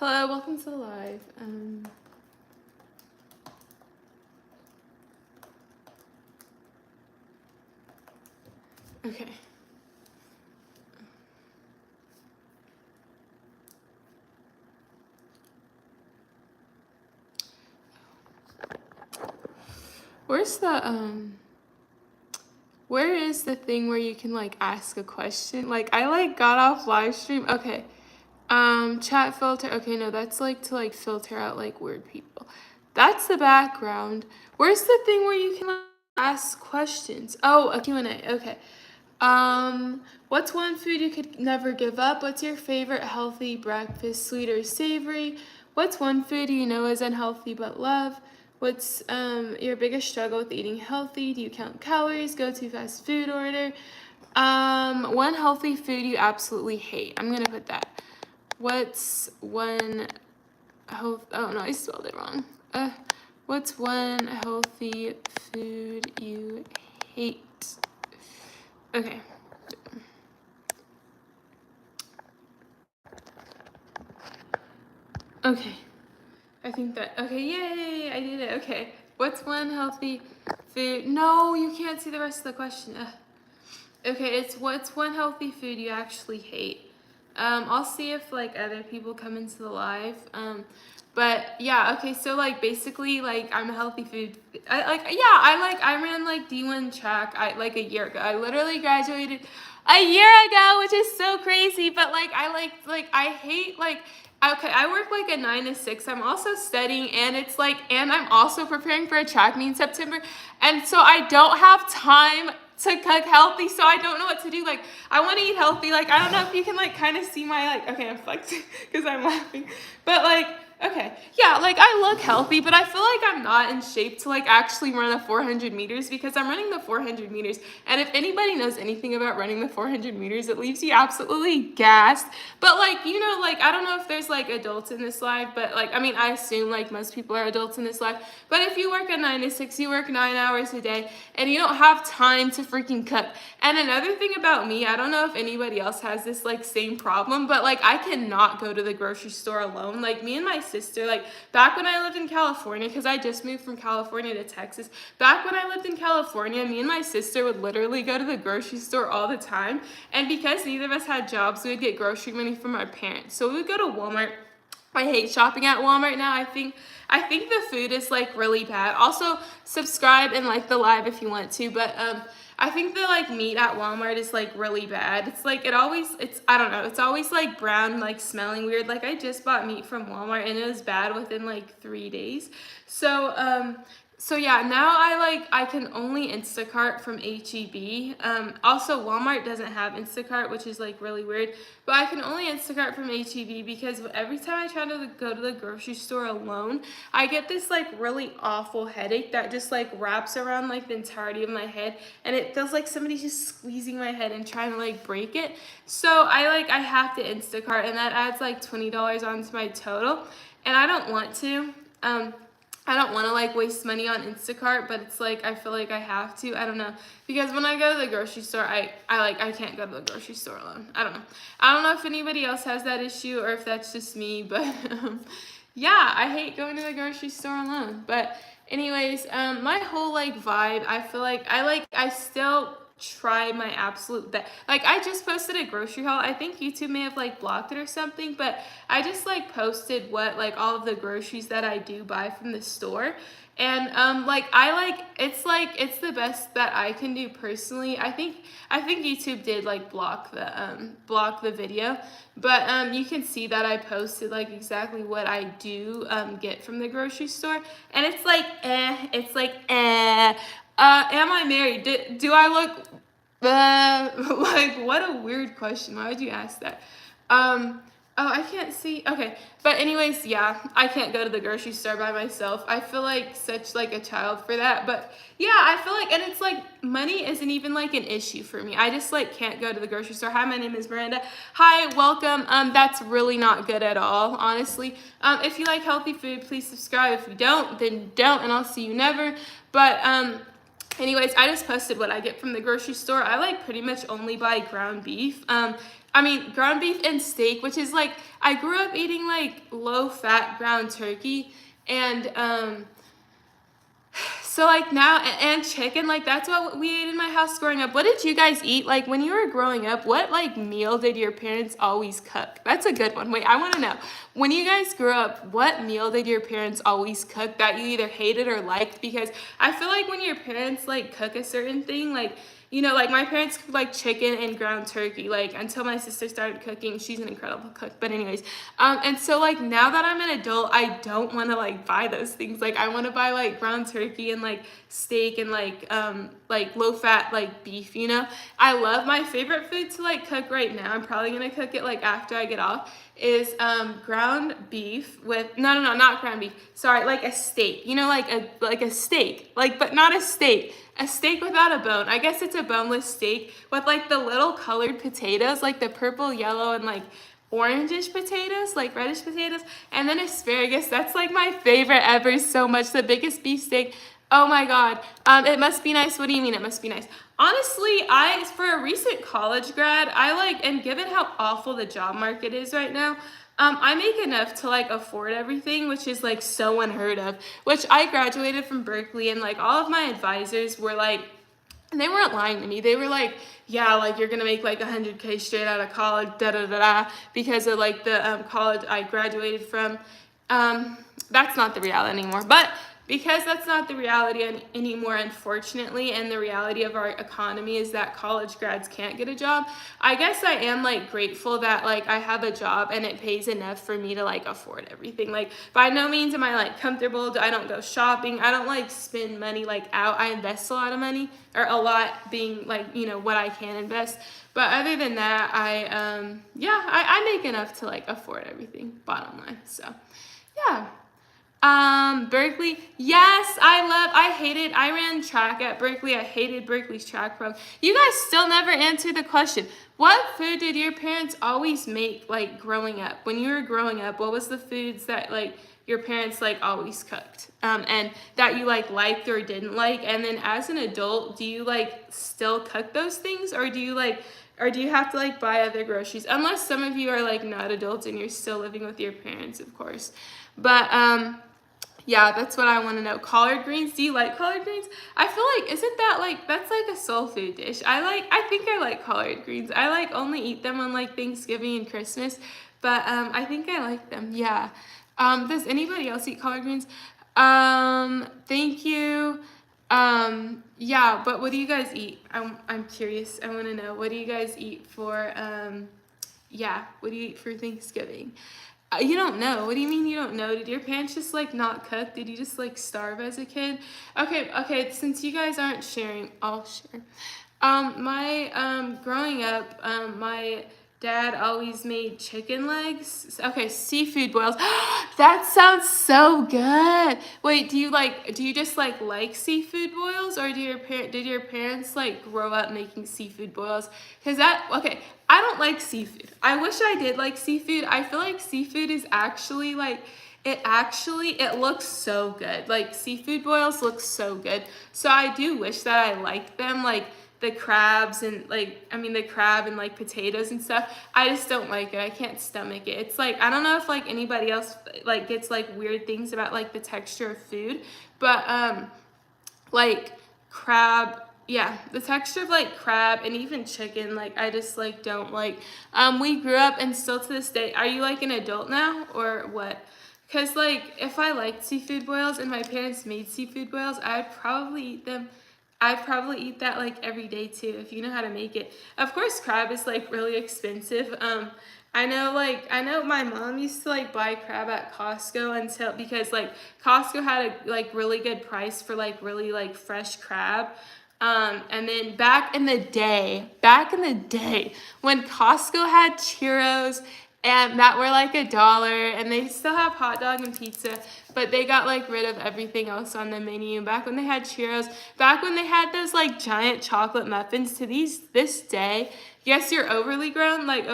Hello, welcome to the live. Okay. Where's the where is the thing where you can like ask a question? Like I like got off live stream. Okay. Chat filter. Okay, no, that's like to like filter out like weird people. That's the background. Where's the thing where you can like, ask questions? Oh, a Q&A. Okay. What's one food you could never give up? What's your favorite healthy breakfast, sweet or savory? What's one food you know is unhealthy but love? What's your biggest struggle with eating healthy? Do you count calories? Go to fast food order? One healthy food you absolutely hate. I'm gonna put that. What's one health? Oh no, I spelled it wrong. What's one healthy food you hate? Okay. Okay. I think that, okay, yay, I did it. Okay. What's one healthy food? No, you can't see the rest of the question. Okay, it's what's one healthy food you actually hate? I'll see if like other people come into the live. But yeah, okay, so like basically like I'm a healthy food. I ran like D1 track like a year ago. I literally graduated a year ago, which is so crazy. But like I hate like okay, I work like a 9 to 6. I'm also studying and it's like and I'm also preparing for a track meet in September. And so I don't have time to cook healthy, so I don't know what to do. Like, I want to eat healthy. Like, I don't know if you can like kind of see my like. Okay, I'm flexing because I'm laughing, but like, okay, yeah, like I look healthy, but I feel like I'm not in shape to like actually run a 400 meters because I'm running the 400 meters, and if anybody knows anything about running the 400 meters, it leaves you absolutely gassed. But like, you know, like I don't know if there's like adults in this live, but like, I mean, I assume like most people are adults in this live. But if you work a 9 to 6, you work 9 hours a day, and you don't have time to freaking cook. And another thing about me, I don't know if anybody else has this like same problem, but like I cannot go to the grocery store alone. Like me and my sister, like back when I lived in California, because I just moved from California to Texas, back when I lived in California, me and my sister would literally go to the grocery store all the time. And because neither of us had jobs, we would get grocery money from our parents. So we would go to Walmart. I hate shopping at Walmart now. I think the food is like really bad. Also, subscribe and like the live if you want to. But I think the like meat at Walmart is like really bad. It's like I don't know. It's always like brown, like smelling weird. Like I just bought meat from Walmart and it was bad within like 3 days. So yeah, now I can only Instacart from HEB. Also Walmart doesn't have Instacart, which is like really weird. But I can only Instacart from HEB because every time I try to go to the grocery store alone, I get this like really awful headache that just like wraps around like the entirety of my head, and it feels like somebody's just squeezing my head and trying to like break it. So I have to Instacart, and that adds like $20 onto my total, and I don't want to. I don't want to like waste money on Instacart, but it's like I feel like I have to. I don't know, because when I go to the grocery store, I can't go to the grocery store alone. I don't know. I don't know if anybody else has that issue or if that's just me, but yeah, I hate going to the grocery store alone. But anyways, my whole like vibe, I feel like I still try my absolute best. Like I just posted a grocery haul. I think YouTube may have like blocked it or something, but I just like posted what like all of the groceries that I do buy from the store. And it's the best that I can do personally. I think YouTube did like block the video, but you can see that I posted like exactly what I do get from the grocery store, and it's like am I married? Do I look like what a weird question. Why would you ask that? Oh, I can't see. Okay. But anyways, yeah, I can't go to the grocery store by myself. I feel like such like a child for that. But yeah, I feel like, and it's like money isn't even like an issue for me. I just like can't go to the grocery store. Hi, my name is Miranda. Hi, welcome. That's really not good at all, honestly. If you like healthy food, please subscribe. If you don't, then don't, and I'll see you never. But anyways, I just posted what I get from the grocery store. I like pretty much only buy ground beef. I mean, ground beef and steak, which is like, I grew up eating like low fat ground turkey, and so like now, and chicken, like that's what we ate in my house growing up. What did you guys eat? Like when you were growing up, what like meal did your parents always cook? That's a good one. Wait, I want to know. When you guys grew up, what meal did your parents always cook that you either hated or liked? Because I feel like when your parents like cook a certain thing, like, you know, like my parents cooked like chicken and ground turkey, like until my sister started cooking. She's an incredible cook. But anyways, and so like now that I'm an adult, I don't want to like buy those things. Like I want to buy like ground turkey and like steak and like low fat like beef, you know? I love my favorite food to like cook right now. I'm probably gonna cook it like after I get off, is ground beef with not ground beef. Sorry, like a steak. You know, like a steak. Like but not a steak. A steak without a bone. I guess it's a boneless steak with like the little colored potatoes, like the purple, yellow, and like orangish potatoes, like reddish potatoes, and then asparagus. That's like my favorite ever so much. The biggest beef steak. Oh my God. It must be nice. What do you mean it must be nice? Honestly, for a recent college grad, and given how awful the job market is right now, I make enough to like afford everything, which is like so unheard of, which I graduated from Berkeley, and like all of my advisors were like, and they weren't lying to me. They were like, yeah, like you're gonna make like 100K straight out of college, because of like the college I graduated from. That's not the reality anymore, but because that's not the reality anymore, unfortunately, and the reality of our economy is that college grads can't get a job. I guess I am like grateful that like I have a job and it pays enough for me to like afford everything. Like by no means am I like comfortable. I don't go shopping. I don't like spend money like out. I invest a lot of money, or a lot being like, you know, what I can invest. But other than that, I make enough to like afford everything, bottom line. So yeah. Berkeley, yes, I ran track at Berkeley. I hated Berkeley's track program. You guys still never answered the question. What food did your parents always make, like, growing up? When you were growing up, what was the foods that, like, your parents, like, always cooked? And that you, like, liked or didn't like? And then as an adult, do you, like, still cook those things? Or do you have to, like, buy other groceries? Unless some of you are, like, not adults and you're still living with your parents, of course. But, yeah, that's what I want to know. Collard greens. Do you like collard greens? I feel like, isn't that like, that's like a soul food dish. I think I like collard greens. I like only eat them on like Thanksgiving and Christmas, but I think I like them. Yeah. Does anybody else eat collard greens? Thank you. Yeah, but what do you guys eat? I'm curious. I want to know. What do you guys eat for, what do you eat for Thanksgiving? You don't know. What do you mean you don't know? Did your parents just like not cook? Did you just like starve as a kid? Okay, since you guys aren't sharing, I'll share. Growing up, my dad always made chicken legs. Okay, seafood boils. That sounds so good. Wait, do you just like seafood boils, or did your parents like grow up making seafood boils? I don't like seafood. I wish I did like seafood. I feel like seafood is actually like, it looks so good. Like seafood boils look so good. So I do wish that I liked them, like the crabs and the crab and like potatoes and stuff. I just don't like it. I can't stomach it. It's like, I don't know if like anybody else like gets like weird things about like the texture of food, but like crab, yeah, the texture of like crab and even chicken, like I just like don't like. We grew up, and still to this day, are you like an adult now or what? Because like if I liked seafood boils and my parents made seafood boils, I'd probably eat them. I'd probably eat that like every day too, if you know how to make it. Of course, crab is like really expensive. I know my mom used to like buy crab at Costco because like Costco had a like really good price for like really like fresh crab. And then back in the day, when Costco had churros and that were like $1, and they still have hot dog and pizza, but they got like rid of everything else on the menu. Back when they had churros, back when they had those like giant chocolate muffins, this day, yes, you're overly grown, like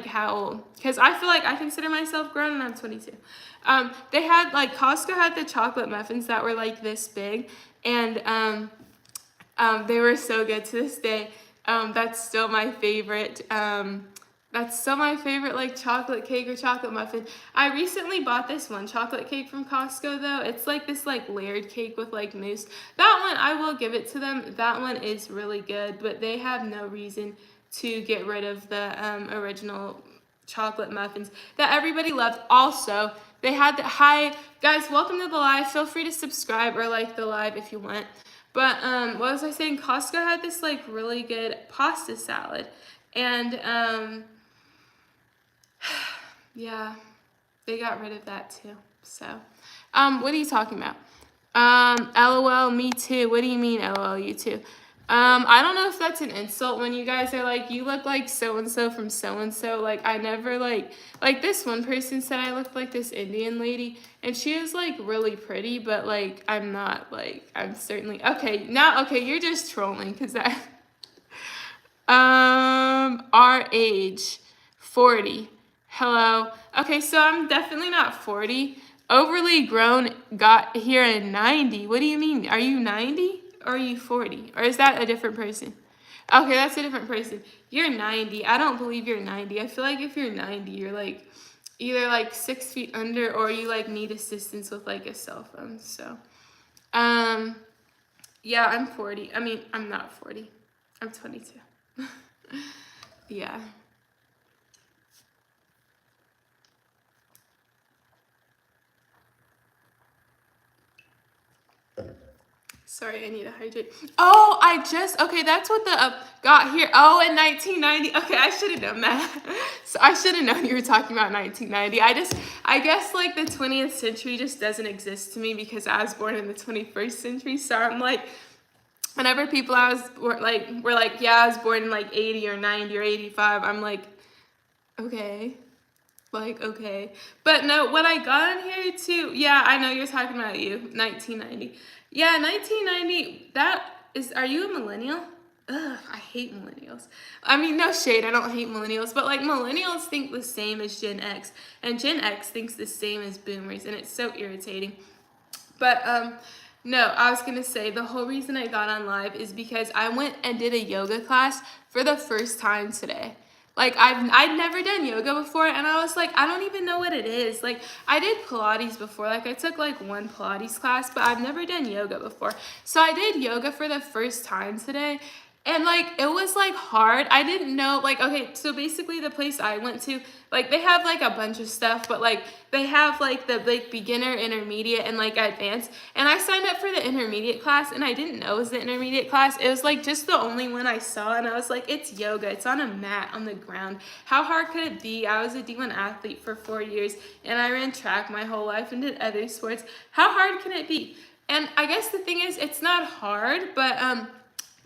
how old? Because I feel like I consider myself grown and I'm 22. They had like, Costco had the chocolate muffins that were like this big, and They were so good to this day. That's still my favorite. That's still my favorite, like, chocolate cake or chocolate muffin. I recently bought this one chocolate cake from Costco, though. It's like this, like, layered cake with, like, mousse. That one, I will give it to them. That one is really good, but they have no reason to get rid of the original chocolate muffins that everybody loved. Also, they had the, hi, guys, welcome to the live. Feel free to subscribe or like the live if you want. But what was I saying? Costco had this, like, really good pasta salad. And yeah, they got rid of that too. So, what are you talking about? LOL, me too. What do you mean, LOL, you too? I don't know if that's an insult when you guys are like, you look like so-and-so from so-and-so. Like, I never, like this one person said I looked like this Indian lady, and she is, like, really pretty, but, like, I'm not, like, I'm certainly, okay, now, okay, you're just trolling, because that, our age, 40. Hello. Okay, so I'm definitely not 40. Overly grown got here in 90. What do you mean? Are you 90 or are you 40? Or is that a different person? Okay, that's a different person. You're 90. I don't believe you're 90. I feel like if you're 90, you're, like, either, like, 6 feet under or you, like, need assistance with, like, a cell phone. So, yeah, I'm 40. I mean, I'm not 40. I'm 22. Yeah. Sorry, I need to hydrate. Oh, okay, that's what the got here. Oh, in 1990. Okay, I should have known that. So I should have known you were talking about 1990. I guess, like, the 20th century just doesn't exist to me because I was born in the 21st century. So I'm like, whenever people were like, yeah, I was born in, like, 80 or 90 or 85, I'm like, okay. Like, okay. But no, what I got in here too, yeah, I know you're talking about you, 1990. Yeah, 1990, that is, are you a millennial? Ugh, I hate millennials. I mean, no shade, I don't hate millennials, but, like, millennials think the same as Gen X, and Gen X thinks the same as boomers, and it's so irritating. But, no, I was gonna say the whole reason I got on live is because I went and did a yoga class for the first time today. Like, I'd never done yoga before, and I was like, I don't even know what it is. Like, I did Pilates before. Like, I took, like, one Pilates class, but I've never done yoga before. So I did yoga for the first time today, and, like, it was, like, hard. I didn't know, like, okay, so basically the place I went to, like, they have, like, a bunch of stuff, but, like, they have, like, the, like, beginner, intermediate, and, like, advanced. And I signed up for the intermediate class, and I didn't know it was the intermediate class. It was, like, just the only one I saw, and I was like, it's yoga. It's on a mat on the ground. How hard could it be? I was a D1 athlete for 4 years, and I ran track my whole life and did other sports. How hard can it be? And I guess the thing is, it's not hard, but,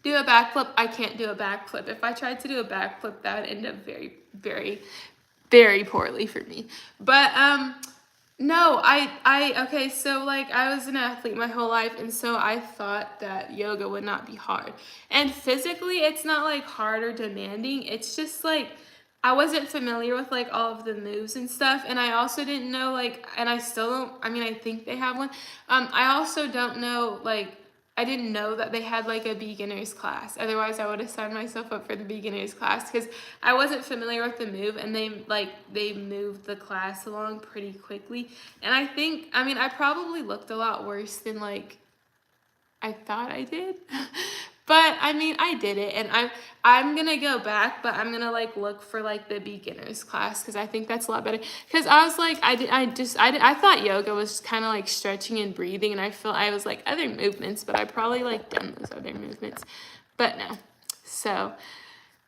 do a backflip. I can't do a backflip. If I tried to do a backflip, that would end up very, very, very poorly for me. But no, okay, so, like, I was an athlete my whole life, and so I thought that yoga would not be hard. And physically, it's not, like, hard or demanding. It's just, like, I wasn't familiar with, like, all of the moves and stuff, and I also didn't know, like, and I still don't, I mean, I think they have one. I also don't know, like, I didn't know that they had, like, a beginner's class. Otherwise, I would have signed myself up for the beginner's class because I wasn't familiar with the move, and they moved the class along pretty quickly. And I think, I mean, I probably looked a lot worse than, like, I thought I did. But I mean, I did it, and I'm gonna go back, but I'm gonna, like, look for, like, the beginners class because I think that's a lot better. Because I was like, I thought yoga was kind of like stretching and breathing, and I was like other movements, but I probably, like, done those other movements, but no. So,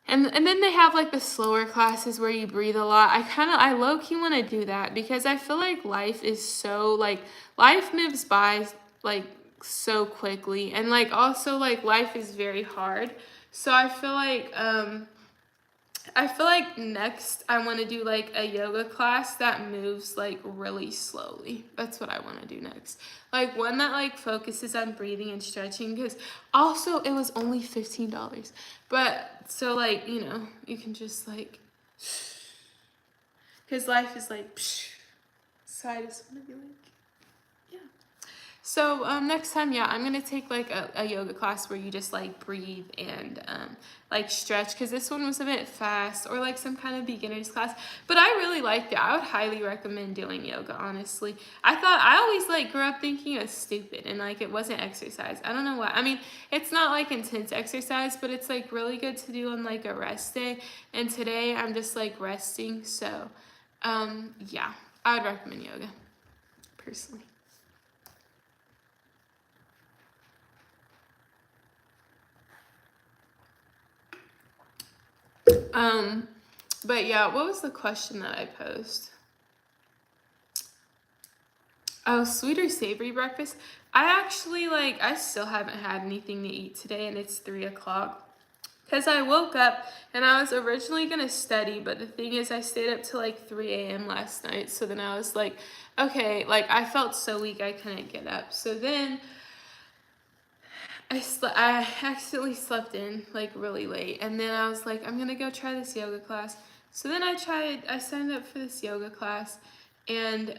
and then they have, like, the slower classes where you breathe a lot. I low-key want to do that because I feel like life is so, like, life moves by, like, so quickly, and, like, also, like, life is very hard. So I feel like next I want to do, like, a yoga class that moves, like, really slowly. That's what I want to do next. Like, one that, like, focuses on breathing and stretching, because also it was only $15. But so, like, you know, you can just, like, because life is like, so I just want to be like, yeah. So next time, yeah, I'm gonna take like a yoga class where you just like breathe and like stretch, because this one was a bit fast, or like some kind of beginner's class. But I really liked it. I would highly recommend doing yoga, honestly. I always like grew up thinking it was stupid and like it wasn't exercise. I don't know why. I mean, it's not like intense exercise, but it's like really good to do on like a rest day. And today I'm just like resting, so yeah, I would recommend yoga personally. But yeah, what was the question that I posed? Oh, sweet or savory breakfast? I actually I still haven't had anything to eat today, and it's 3 o'clock. Because I woke up and I was originally going to study, but the thing is, I stayed up till like 3 a.m. last night. So then I was like, okay, like I felt so weak I couldn't get up. So then I accidentally slept in like really late, and then I was like, I'm gonna go try this yoga class. So then I signed up for this yoga class, and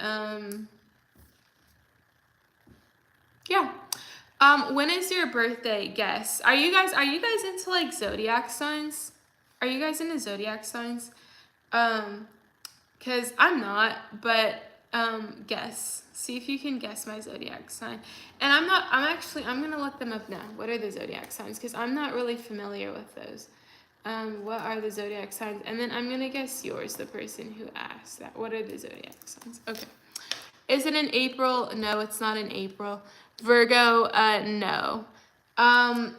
yeah. When is your birthday? Guess. Are you guys into like zodiac signs? Are you guys into zodiac signs? Cause I'm not, but guess. See if you can guess my zodiac sign. And I'm gonna look them up now. What are the zodiac signs? Because I'm not really familiar with those. What are the zodiac signs? And then I'm gonna guess yours, the person who asked that. What are the zodiac signs? Okay. Is it in April? No, it's not in April. Virgo, no.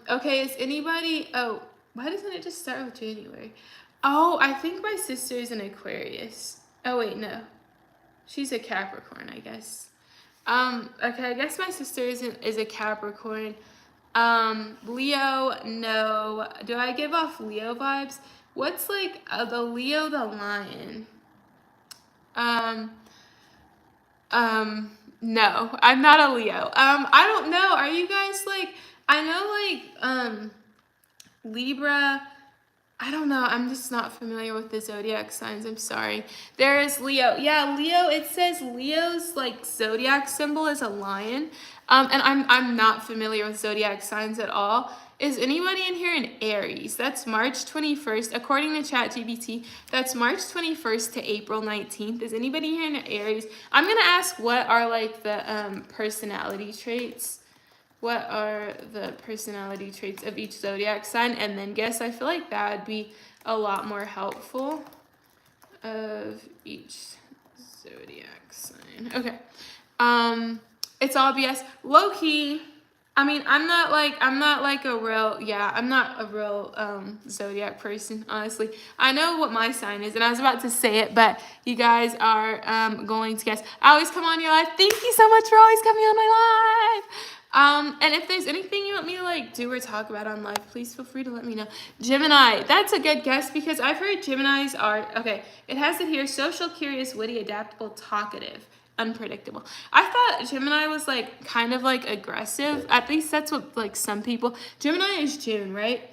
Okay, is anybody, oh, why doesn't it just start with January? Oh, I think my sister is an Aquarius. Oh, wait, no. She's a Capricorn, I guess. Okay, I guess my sister is a Capricorn. Leo, no. Do I give off Leo vibes? What's like the Leo the lion? Um, no, I'm not a Leo. I don't know. Are you guys like, I know Libra. I don't know. I'm just not familiar with the zodiac signs. I'm sorry. There is Leo. Yeah, Leo. It says Leo's like zodiac symbol is a lion. And I'm not familiar with zodiac signs at all. Is anybody in here in Aries? That's March 21st. According to ChatGPT, that's March 21st to April 19th. Is anybody here in Aries? I'm gonna ask what are like the personality traits. What are the personality traits of each zodiac sign? And then guess. I feel like that would be a lot more helpful. Of each zodiac sign. Okay. It's all BS. Low key. I mean, I'm not a real zodiac person, honestly. I know what my sign is, and I was about to say it, but you guys are going to guess. I always come on your live. Thank you so much for always coming on my live. And if there's anything you want me to like do or talk about on live, please feel free to let me know. Gemini, that's a good guess because I've heard Geminis are, okay, it has it here, social, curious, witty, adaptable, talkative, unpredictable. I thought Gemini was like kind of like aggressive. At least that's what like some people, Gemini is June, right?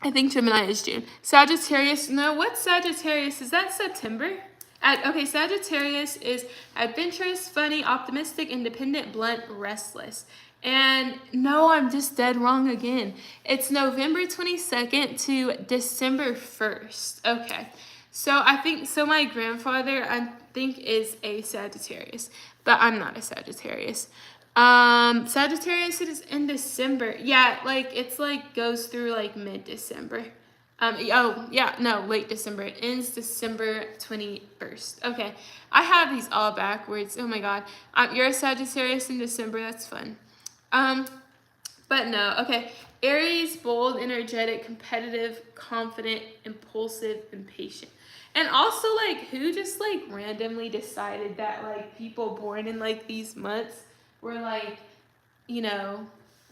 I think Gemini is June. Sagittarius, no, what's Sagittarius? Is that September? Okay, Sagittarius is adventurous, funny, optimistic, independent, blunt, restless. And no, I'm just dead wrong again. It's November 22nd to December 1st. Okay. So my grandfather, I think, is a Sagittarius, but I'm not a Sagittarius. Sagittarius is in December. Yeah, it's goes through mid-December. Late December. It ends December 21st. Okay, I have these all backwards. Oh my god. You're a Sagittarius in December. That's fun. But no. Okay. Aries, bold, energetic, competitive, confident, impulsive, impatient. And also, who just, randomly decided that, people born in, these months were,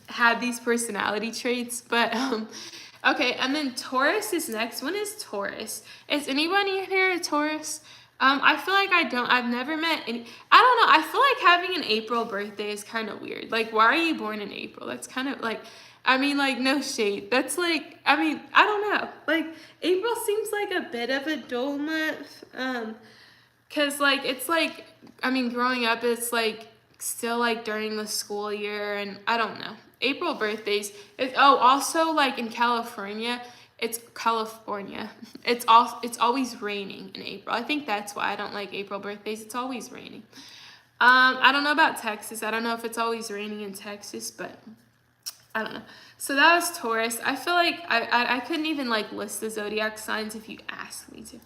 had these personality traits. But, okay, and then Taurus is next. When is Taurus? Is anybody here a Taurus? I feel like I've never met any, I don't know, I feel like having an April birthday is kind of weird. Why are you born in April? That's kind of no shade. That's I don't know. April seems like a bit of a dull month. Cause growing up, it's still like during the school year, and I don't know. April birthdays. Also like in California, it's California. It's always raining in April. I think that's why I don't like April birthdays. It's always raining. I don't know about Texas. I don't know if it's always raining in Texas, but I don't know. So that was Taurus. I feel like I couldn't even like list the zodiac signs if you asked me to.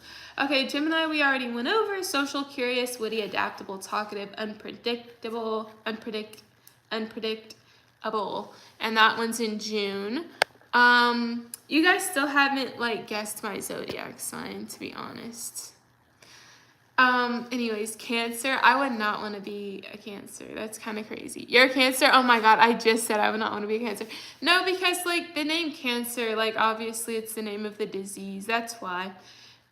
Okay, Gemini, we already went over. Social, curious, witty, adaptable, talkative, unpredictable, unpredictable. And that one's in June. You guys still haven't like guessed my zodiac sign, to be honest. Anyways, Cancer. I would not want to be a Cancer. That's kind of crazy. You're a Cancer? Oh my God, I just said I would not want to be a Cancer. No, because like the name Cancer, like obviously it's the name of the disease. That's why.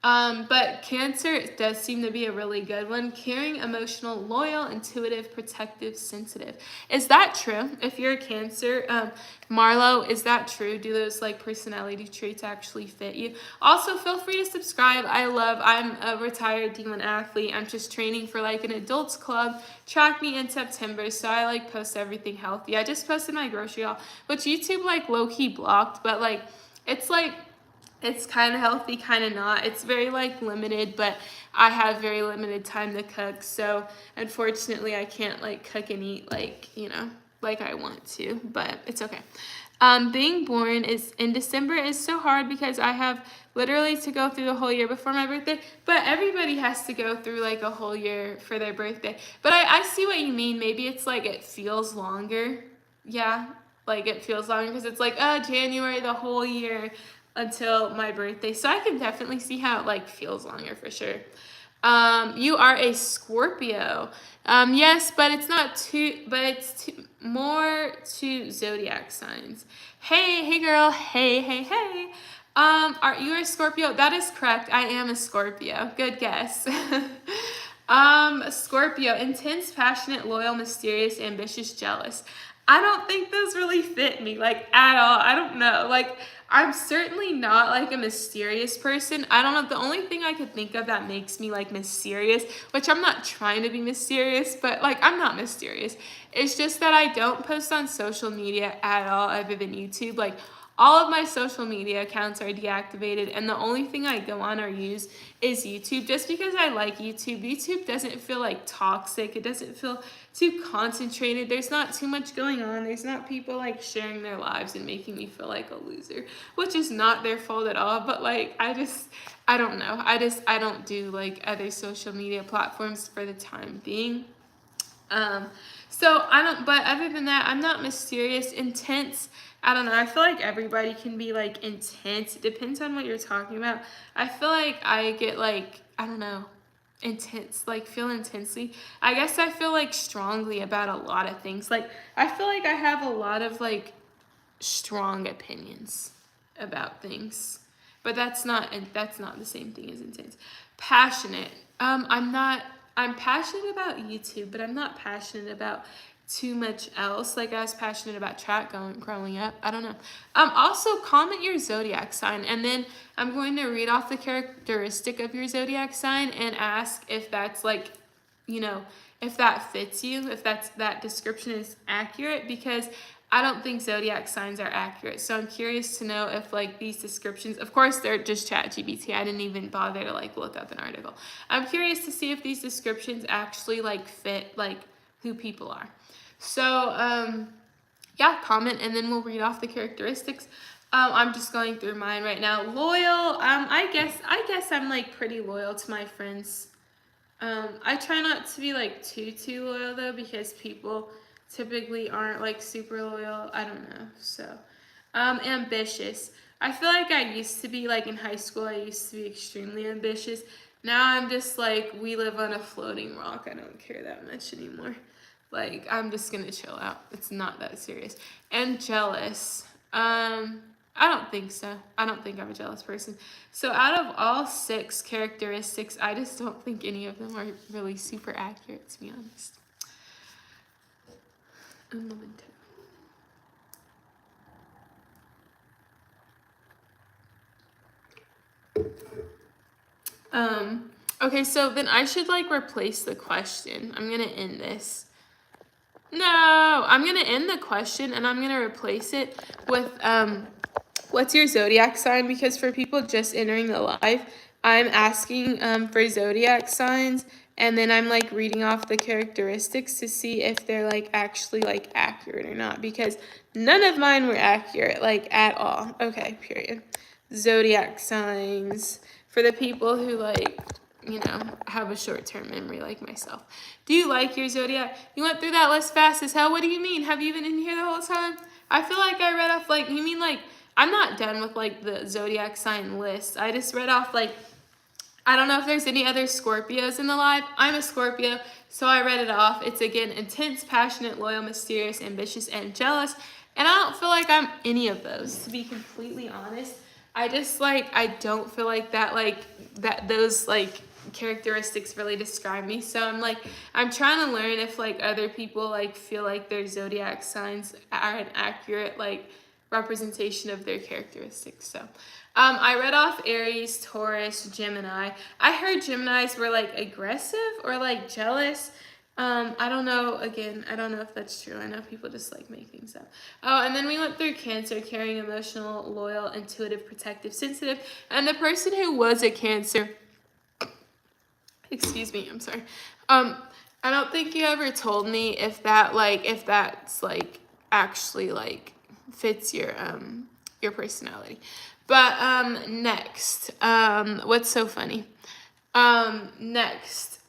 But Cancer does seem to be a really good one. Caring, emotional, loyal, intuitive, protective, sensitive. Is that true? If you're a Cancer, Marlo, is that true? Do those like personality traits actually fit you? Also, feel free to subscribe. I'm a retired D1 athlete. I'm just training for like an adults club. Track me in September, so I like post everything healthy. I just posted my grocery haul, which YouTube like low-key blocked, but like it's kind of healthy, kind of not. It's very like limited, but I have very limited time to cook. So unfortunately I can't like cook and eat like, like I want to, but it's okay. Being born in December is so hard because I have literally to go through the whole year before my birthday, but everybody has to go through like a whole year for their birthday. But I see what you mean. Maybe it's like it feels longer. Yeah, like it feels longer because it's like, January, the whole year until my birthday. So I can definitely see how it like feels longer for sure. You are a Scorpio. Yes, but it's not more to zodiac signs. Hey girl. Hey. Are you a Scorpio? That is correct. I am a Scorpio. Good guess. Scorpio, intense, passionate, loyal, mysterious, ambitious, jealous. I don't think those really fit me, like, at all. I don't know. Like, I'm certainly not, like, a mysterious person. I don't know. The only thing I could think of that makes me, like, mysterious, which I'm not trying to be mysterious, but, like, I'm not mysterious. It's just that I don't post on social media at all other than YouTube. Like, all of my social media accounts are deactivated, and the only thing I go on or use is YouTube, just because I like YouTube. YouTube doesn't feel like toxic. It doesn't feel too concentrated. There's not too much going on. There's not people like sharing their lives and making me feel like a loser, which is not their fault at all. But like, I don't know. I don't do like other social media platforms for the time being. But other than that, I'm not mysterious, intense. I don't know. I feel like everybody can be like intense. It depends on what you're talking about. I feel like I get like, I don't know, intense, like feel intensely. I guess I feel like strongly about a lot of things. Like I feel like I have a lot of like strong opinions about things. But that's not the same thing as intense. Passionate. I'm passionate about YouTube, but I'm not passionate about too much else. Like I was passionate about track growing up. I don't know. Also comment your zodiac sign, and then I'm going to read off the characteristic of your zodiac sign and ask if that's like, if that fits you, if that description is accurate, because I don't think zodiac signs are accurate. So I'm curious to know if like these descriptions, of course they're just ChatGPT. I didn't even bother to like look up an article. I'm curious to see if these descriptions actually like fit like who people are. So yeah, comment and then we'll read off the characteristics. I'm just going through mine right now. Loyal. I guess I'm like pretty loyal to my friends. I try not to be like too loyal though, because people typically aren't like super loyal. I don't know. So, ambitious. I feel like I used to be like in high school. I used to be extremely ambitious. Now I'm just like, we live on a floating rock. I don't care that much anymore. Like I'm just gonna chill out. It's not that serious. And jealous. I don't think so. I don't think I'm a jealous person. So out of all 6 characteristics, I just don't think any of them are really super accurate, to be honest. Un momento. Okay, so then I should like replace the question. I'm gonna end this. No, I'm gonna end the question and I'm gonna replace it with what's your zodiac sign? Because for people just entering the live, I'm asking for zodiac signs, and then I'm like reading off the characteristics to see if they're like actually like accurate or not, because none of mine were accurate like at all. Okay, period. Zodiac signs for the people who like, you know, have a short-term memory like myself. Do you like your zodiac? You went through that list fast as hell. What do you mean? Have you been in here the whole time? I feel like I read off like, you mean like, I'm not done with like the zodiac sign list. I just read off like, I don't know if there's any other Scorpios in the live. I'm a Scorpio, so I read it off. It's again, intense, passionate, loyal, mysterious, ambitious, and jealous. And I don't feel like I'm any of those, to be completely honest. I just like, I don't feel like those like characteristics really describe me. So I'm like, I'm trying to learn if like other people like feel like their zodiac signs are an accurate like representation of their characteristics. So I read off Aries, Taurus, Gemini. I heard Geminis were like aggressive or like jealous. I don't know, again, I don't know if that's true. I know people just like make things up. Oh, and then we went through Cancer, caring, emotional, loyal, intuitive, protective, sensitive. And the person who was a Cancer, excuse me, I'm sorry. I don't think you ever told me if that's like actually like fits your personality. But next, what's so funny? Next,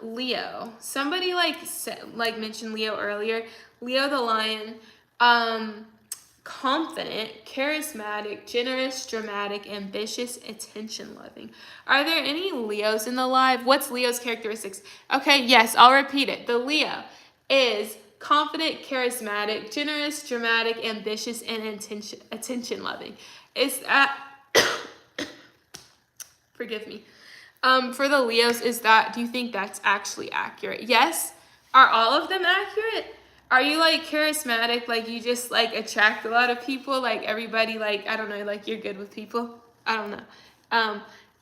Leo. Somebody like mentioned Leo earlier. Leo the lion. Confident, charismatic, generous, dramatic, ambitious, attention-loving. Are there any Leos in the live? What's Leo's characteristics? Okay, yes, I'll repeat it. The Leo is confident, charismatic, generous, dramatic, ambitious, and attention-loving. Is that... Forgive me. For the Leos, do you think that's actually accurate? Yes? Are all of them accurate? Are you like charismatic, like you just like attract a lot of people, like everybody, like, I don't know, like you're good with people? I don't know.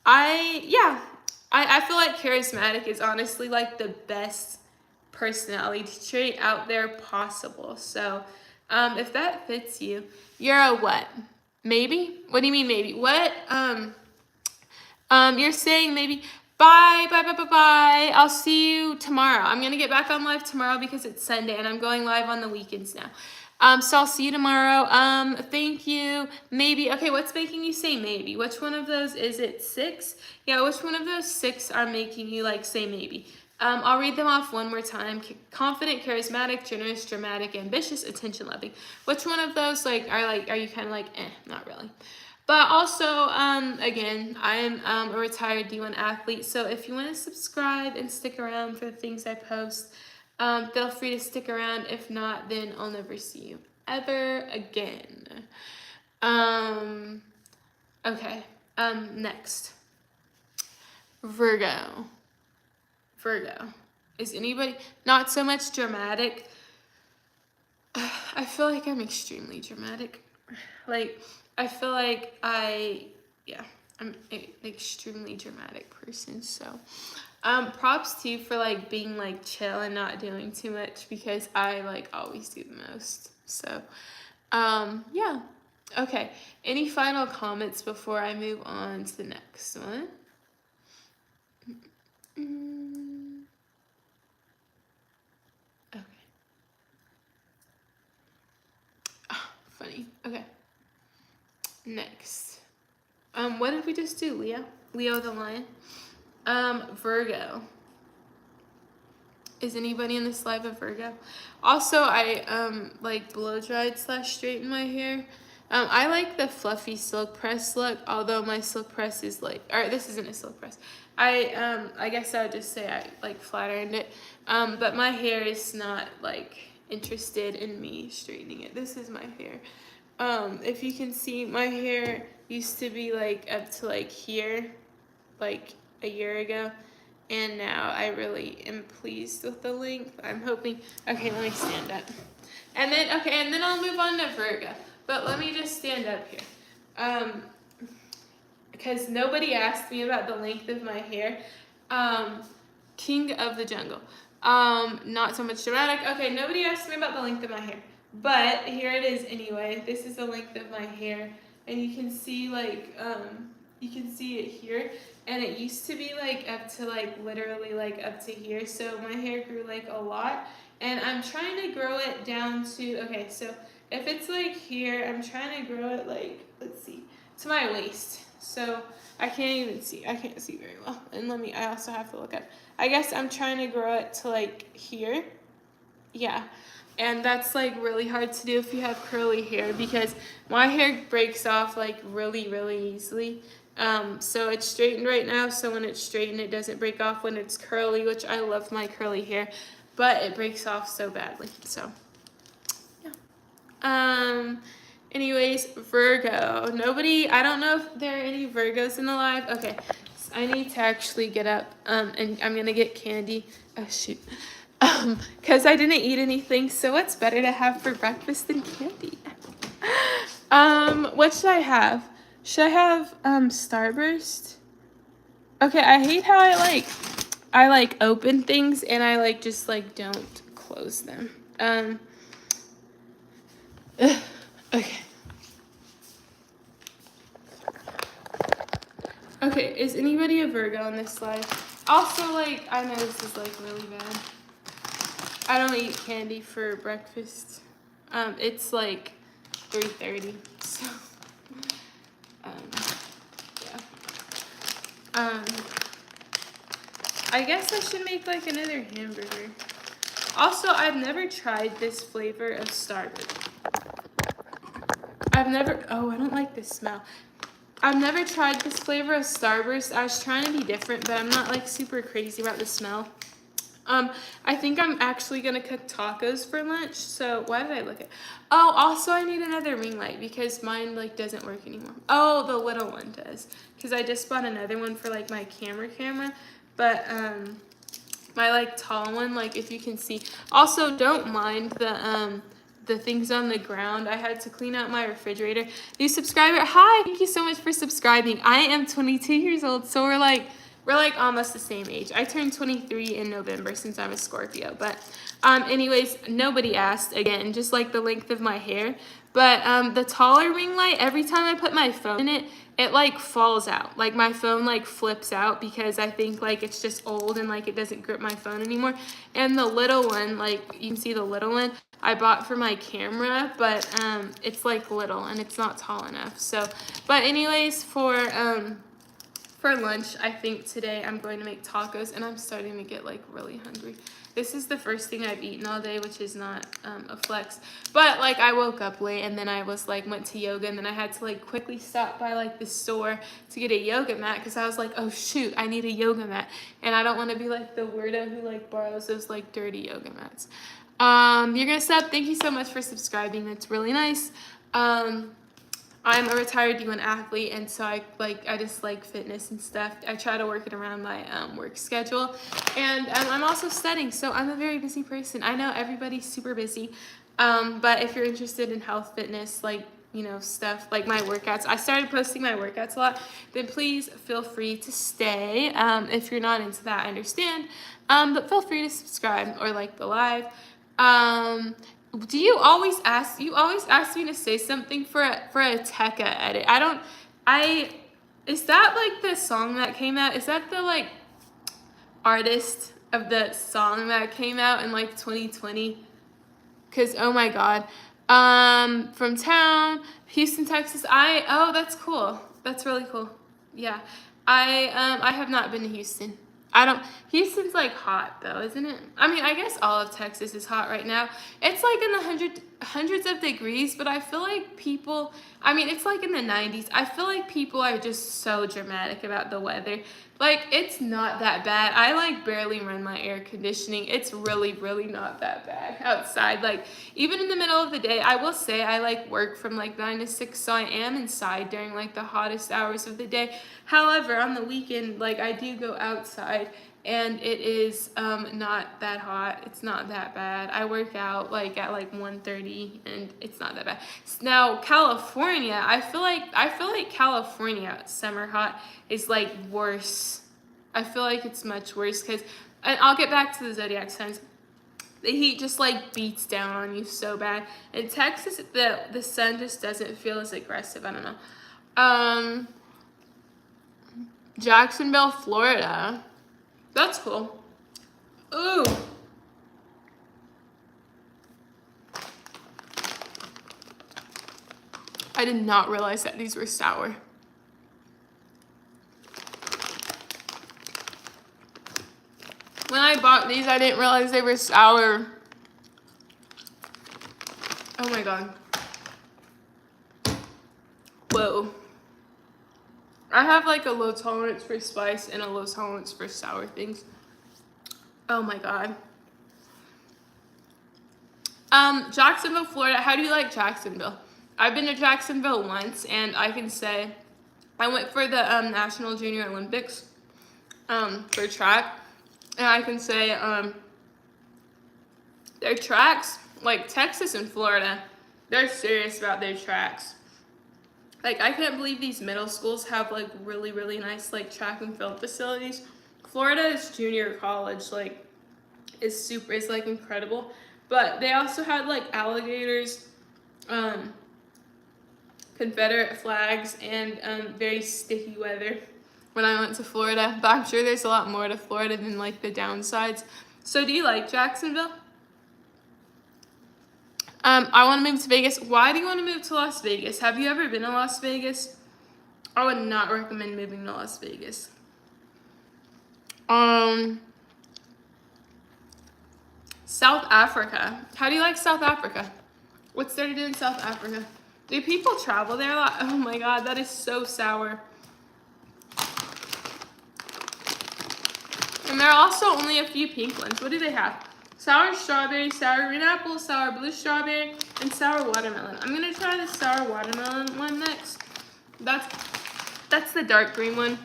I feel like charismatic is honestly like the best personality trait out there possible. So if that fits you, you're a what? Maybe? What do you mean maybe? What? You're saying maybe, bye. I'll see you tomorrow. I'm going to get back on live tomorrow because it's Sunday and I'm going live on the weekends now. So I'll see you tomorrow. Thank you. Maybe. Okay, what's making you say maybe? Which one of those is it? 6? Yeah, which one of those 6 are making you like say maybe? I'll read them off one more time. Confident, charismatic, generous, dramatic, ambitious, attention-loving. Which one of those are you kind of like, not really? But also, again, I'm a retired D1 athlete, so if you want to subscribe and stick around for the things I post, feel free to stick around. If not, then I'll never see you ever again. Okay, next. Virgo. Is anybody, not so much dramatic. I feel like I'm extremely dramatic. Like, I feel like I'm an extremely dramatic person. So, props to you for like being like chill and not doing too much, because I like always do the most. So, yeah. Okay. Any final comments before I move on to the next one? Okay. Oh, funny. Okay. Next. What did we just do, Leo? Leo the lion. Virgo. Is anybody in this live a Virgo? Also, I like blow dried / straighten my hair. I like the fluffy silk press look, although my silk press is like, or this isn't a silk press. I guess I would just say I like flat ironed it. But my hair is not like interested in me straightening it. This is my hair. If you can see, my hair used to be like up to like here, like a year ago, and now I really am pleased with the length. I'm hoping, okay, let me stand up. And then I'll move on to Virgo. But let me just stand up here. Because nobody asked me about the length of my hair. King of the jungle. Not so much dramatic. Okay, nobody asked me about the length of my hair, but here it is anyway. This is the length of my hair, and you can see like you can see it here, and it used to be like up to like literally like up to here. So my hair grew like a lot, and I'm trying to grow it down to, okay, so if it's like here, I'm trying to grow it like, let's see, to my waist. So I can't see very well. And I also have to look up. I guess I'm trying to grow it to like here. Yeah. And that's like really hard to do if you have curly hair, because my hair breaks off like really, really easily. So it's straightened right now, so when it's straightened, it doesn't break off. When it's curly, which I love my curly hair, but it breaks off so badly. So yeah. Anyways, Virgo. I don't know if there are any Virgos in the live. Okay, so I need to actually get up, and I'm gonna get candy. Oh shoot. Because I didn't eat anything, so what's better to have for breakfast than candy? What should I have? Should I have, Starburst? Okay, I hate how I like open things and I like just like don't close them. Okay. Okay, is anybody a Virgo in this slide? Also, like, I know this is like really bad. I don't eat candy for breakfast. It's like 3:30, so yeah. I guess I should make like another hamburger. Also, I've never tried this flavor of Starburst. Oh, I don't like this smell. I've never tried this flavor of Starburst. I was trying to be different, but I'm not like super crazy about the smell. I think I'm actually gonna cook tacos for lunch. So why did I look at? Oh, also I need another ring light because mine like doesn't work anymore. Oh, the little one does, because I just bought another one for like my camera, but my like tall one, like if you can see. Also, don't mind the things on the ground. I had to clean out my refrigerator. New subscriber, hi, thank you so much for subscribing. I am 22 years old, so we're like almost the same age. I turned 23 in November since I'm a Scorpio. But anyways, nobody asked, again, just like the length of my hair. But the taller ring light, every time I put my phone in it, it like falls out. Like my phone like flips out because I think like it's just old and like it doesn't grip my phone anymore. And the little one, like you can see the little one, I bought for my camera, but it's like little and it's not tall enough. So, but anyways, for lunch, I think today I'm going to make tacos, and I'm starting to get like really hungry. This is the first thing I've eaten all day, which is not a flex. But like I woke up late, and then I was like went to yoga, and then I had to like quickly stop by like the store to get a yoga mat because I was like, oh shoot, I need a yoga mat, and I don't want to be like the weirdo who like borrows those like dirty yoga mats. You're gonna stop. Thank you so much for subscribing. That's really nice. I'm a retired D1 athlete, and so I just like fitness and stuff. I try to work it around my work schedule, and I'm also studying, so I'm a very busy person. I know everybody's super busy, but if you're interested in health, fitness, like stuff like my workouts, I started posting my workouts a lot, then please feel free to stay. If you're not into that, I understand, but feel free to subscribe or like the live. Do you always ask me to say something for a Tekka edit? Is that like the song that came out? Is that the like artist of the song that came out in like 2020? Cause oh my god. From town, Houston, Texas. Oh, that's cool. That's really cool. Yeah. I have not been to Houston. Houston's like hot though, isn't it? I mean, I guess all of Texas is hot right now. It's like in the hundreds of degrees, but I feel like it's like in the 90s. I feel like people are just so dramatic about the weather. Like, it's not that bad. I like barely run my air conditioning. It's really, really not that bad outside. Like, even in the middle of the day, I will say I like work from like 9 to 6, so I am inside during like the hottest hours of the day. However, on the weekend, like I do go outside, and it is not that hot. It's not that bad. I work out like at like 1:30, and it's not that bad. Now California, I feel like California summer hot is like worse. I feel like it's much worse because And I'll get back to the zodiac signs. The heat just like beats down on you so bad. In Texas, the sun just doesn't feel as aggressive. I don't know. Jacksonville, Florida. That's cool. Ooh. I did not realize that these were sour. When I bought these, I didn't realize they were sour. Oh my god. Whoa. I have like a low tolerance for spice and a low tolerance for sour things. Oh my god. Jacksonville, Florida. How do you like Jacksonville? I've been to Jacksonville once, and I can say I went for the National Junior Olympics for track, and I can say their tracks, like Texas and Florida, they're serious about their tracks. Like, I can't believe these middle schools have like really, really nice like track and field facilities. Florida's junior college like is like incredible, but they also had like alligators, Confederate flags, and very sticky weather when I went to Florida. But I'm sure there's a lot more to Florida than like the downsides. So do you like Jacksonville? I want to move to Vegas. Why do you want to move to Las Vegas? Have you ever been to Las Vegas? I would not recommend moving to Las Vegas. South Africa. How do you like South Africa? What's there to do in South Africa? Do people travel there a lot? Oh my god, that is so sour. And there are also only a few pink ones. What do they have? Sour strawberry, sour green apple, sour blue strawberry, and sour watermelon. I'm gonna try the sour watermelon one next. That's the dark green one.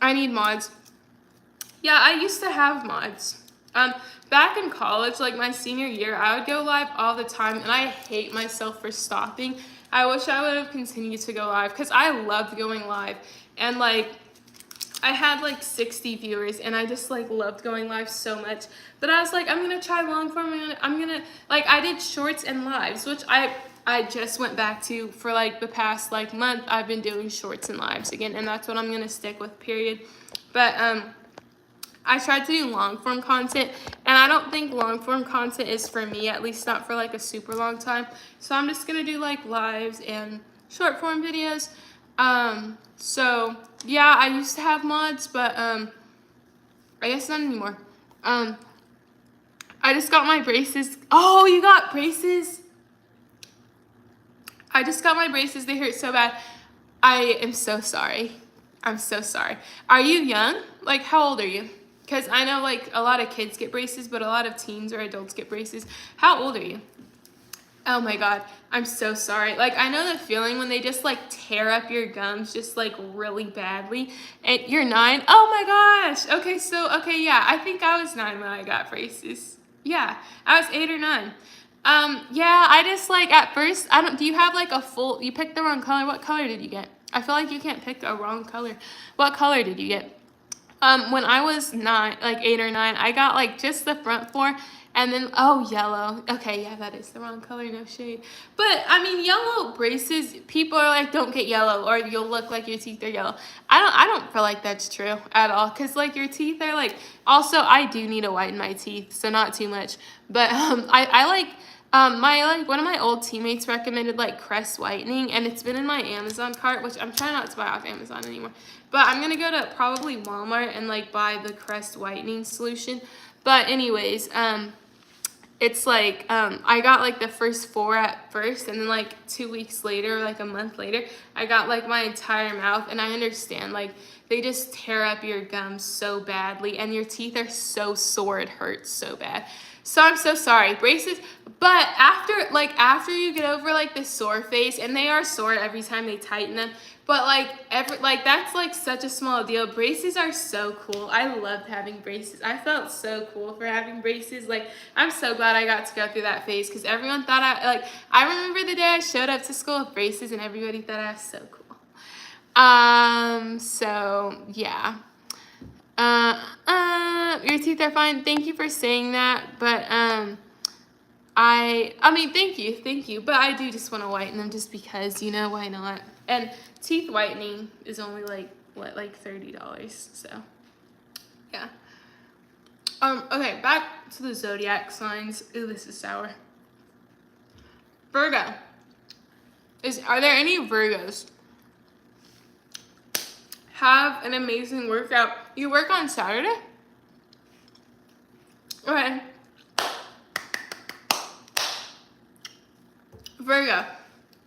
I need mods. Yeah, I used to have mods. Back in college, like my senior year, I would go live all the time, and I hate myself for stopping. I wish I would have continued to go live because I loved going live, and like I had like 60 viewers, and I just like loved going live so much. But I was like, I'm gonna try long form. I'm gonna like I did shorts and lives, which I just went back to for like the past like month. I've been doing shorts and lives again, and that's what I'm gonna stick with, period. But I tried to do long form content, and I don't think long form content is for me, at least not for like a super long time. So I'm just gonna do like lives and short form videos. So yeah, I used to have mods, but I guess not anymore. I just got my braces. Oh, you got braces? I just got my braces. They hurt so bad. I am so sorry. I'm so sorry. Are you young? Like, how old are you? Because I know like a lot of kids get braces, but a lot of teens or adults get braces. How old are you? Oh my god, I'm so sorry. Like, I know the feeling when they just like tear up your gums just like really badly. And you're 9? Oh my gosh. Okay, yeah, I think I was 9 when I got braces. Yeah, I was 8 or 9. Yeah, I just like at first, do you have like a full, you picked the wrong color. What color did you get? I feel like you can't pick a wrong color. What color did you get? When I was 9, like 8 or 9, I got like just the front 4, and then, oh, yellow. Okay, yeah, that is the wrong color, no shade. But I mean, yellow braces, people are like, don't get yellow or you'll look like your teeth are yellow. I don't feel like that's true at all, because like your teeth are like, also I do need to whiten my teeth, so not too much. But I like one of my old teammates recommended like Crest whitening, and it's been in my Amazon cart, which I'm trying not to buy off Amazon anymore. But I'm gonna go to probably Walmart and like buy the Crest whitening solution. But anyways, it's like I got like the first 4 at first, and then like 2 weeks later, like a month later, I got like my entire mouth. And I understand like they just tear up your gums so badly, and your teeth are so sore, it hurts so bad. So I'm so sorry, braces. But after you get over like the sore phase, and they are sore every time they tighten them, but like that's like such a small deal. Braces are so cool. I loved having braces. I felt so cool for having braces. Like, I'm so glad I got to go through that phase, because everyone thought I remember the day I showed up to school with braces, and everybody thought I was so cool. So yeah. Your teeth are fine. Thank you for saying that, but I mean, thank you, but I do just want to whiten them just because, you know, why not? And teeth whitening is only like what, like $30, so yeah. Okay, back to the zodiac signs. Ooh, this is sour. Virgo. Are there any Virgos? Have an amazing workout. You work on Saturday? Okay. Virgo.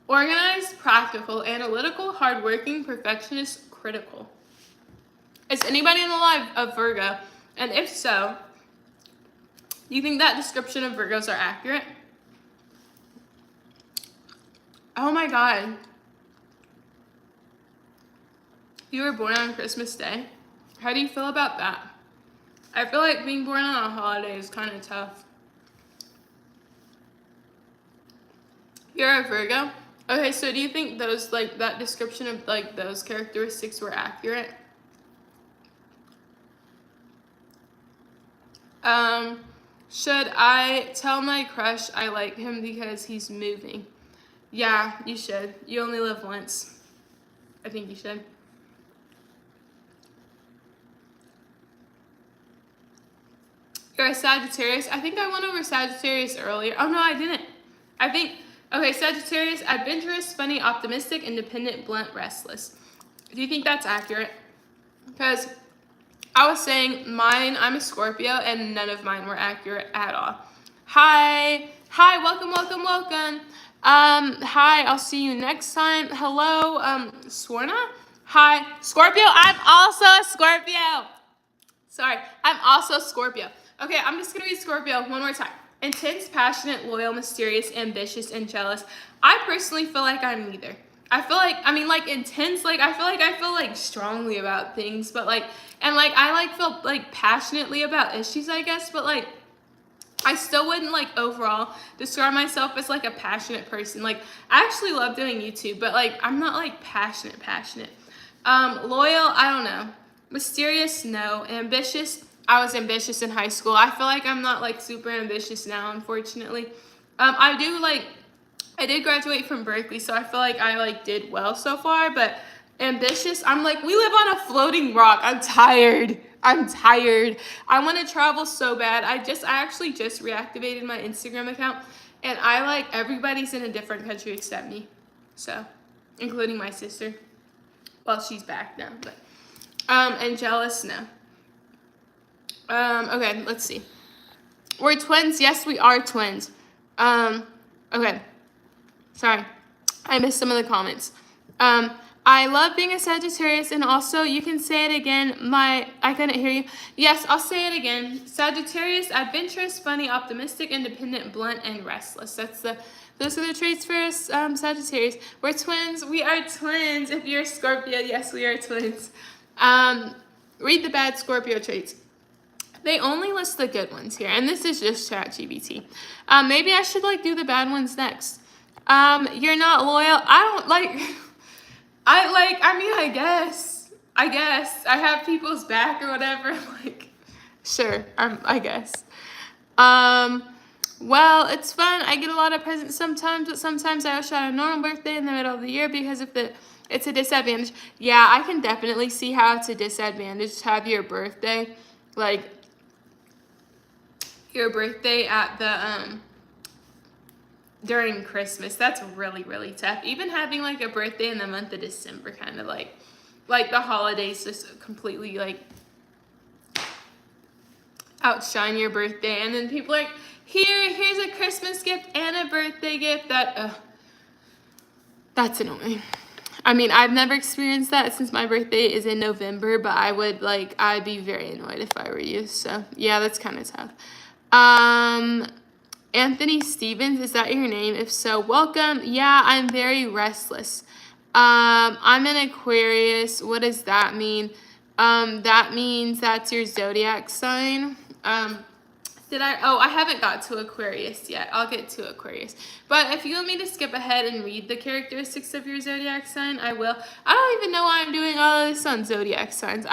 Organized, practical, analytical, hardworking, perfectionist, critical. Is anybody in the live of Virgo? And if so, do you think that description of Virgos are accurate? Oh my God. You were born on Christmas Day? How do you feel about that? I feel like being born on a holiday is kind of tough. You're a Virgo? Okay, so do you think those, like, that description of, like, those characteristics were accurate? Should I tell my crush I like him because he's moving? Yeah, you should. You only live once. I think you should. You're a Sagittarius. I think I went over Sagittarius earlier. Oh, no, I didn't. Okay, Sagittarius, adventurous, funny, optimistic, independent, blunt, restless. Do you think that's accurate? Because I was saying mine, I'm a Scorpio, and none of mine were accurate at all. Hi, welcome. Hi, I'll see you next time. Hello, Swarna? Hi, Scorpio, I'm also a Scorpio. Sorry, I'm also Scorpio. Okay, I'm just gonna read Scorpio one more time. Intense, passionate, loyal, mysterious, ambitious, and jealous. I personally feel like I'm neither. I feel like, intense, like, I feel like strongly about things, but like, and like, I like feel like passionately about issues, I guess, but like, I still wouldn't like overall describe myself as like a passionate person. Like, I actually love doing YouTube, but like, I'm not like passionate. Loyal, I don't know. Mysterious, no. Ambitious, I was ambitious in high school. I feel like I'm not like super ambitious now, unfortunately. I did graduate from Berkeley, so I feel like I like did well so far, but ambitious, I'm like, we live on a floating rock. I'm tired. I want to travel so bad. I actually just reactivated my Instagram account, and I like, everybody's in a different country except me. So, including my sister. Well, she's back now, but and jealous, no. Okay, let's see. We're twins. Yes, we are twins. Okay. Sorry, I missed some of the comments. I love being a Sagittarius, and also you can say it again. I couldn't hear you. Yes, I'll say it again. Sagittarius, adventurous, funny, optimistic, independent, blunt, and restless. Those are the traits for us, Sagittarius. We're twins. We are twins. If you're a Scorpio, yes, we are twins. Read the bad Scorpio traits. They only list the good ones here, and this is just ChatGPT. Maybe I should like do the bad ones next. You're not loyal. I guess I have people's back or whatever. Like, sure, I guess. Well, it's fun. I get a lot of presents sometimes, but sometimes I wish I had a normal birthday in the middle of the year because it's a disadvantage. Yeah, I can definitely see how it's a disadvantage to have your birthday, like, your birthday at the, during Christmas. That's really, really tough. Even having like a birthday in the month of December, kind of like the holidays just completely like outshine your birthday. And then people are like, here's a Christmas gift and a birthday gift. That's annoying. I mean, I've never experienced that since my birthday is in November, but I'd be very annoyed if I were you. So yeah, that's kind of tough. Anthony Stevens, is that your name? If so, welcome. Yeah, I'm very restless. I'm an Aquarius. What does that mean? That means that's your zodiac sign. I haven't got to Aquarius yet. I'll get to Aquarius. But if you want me to skip ahead and read the characteristics of your zodiac sign, I will. I don't even know why I'm doing all of this on zodiac signs.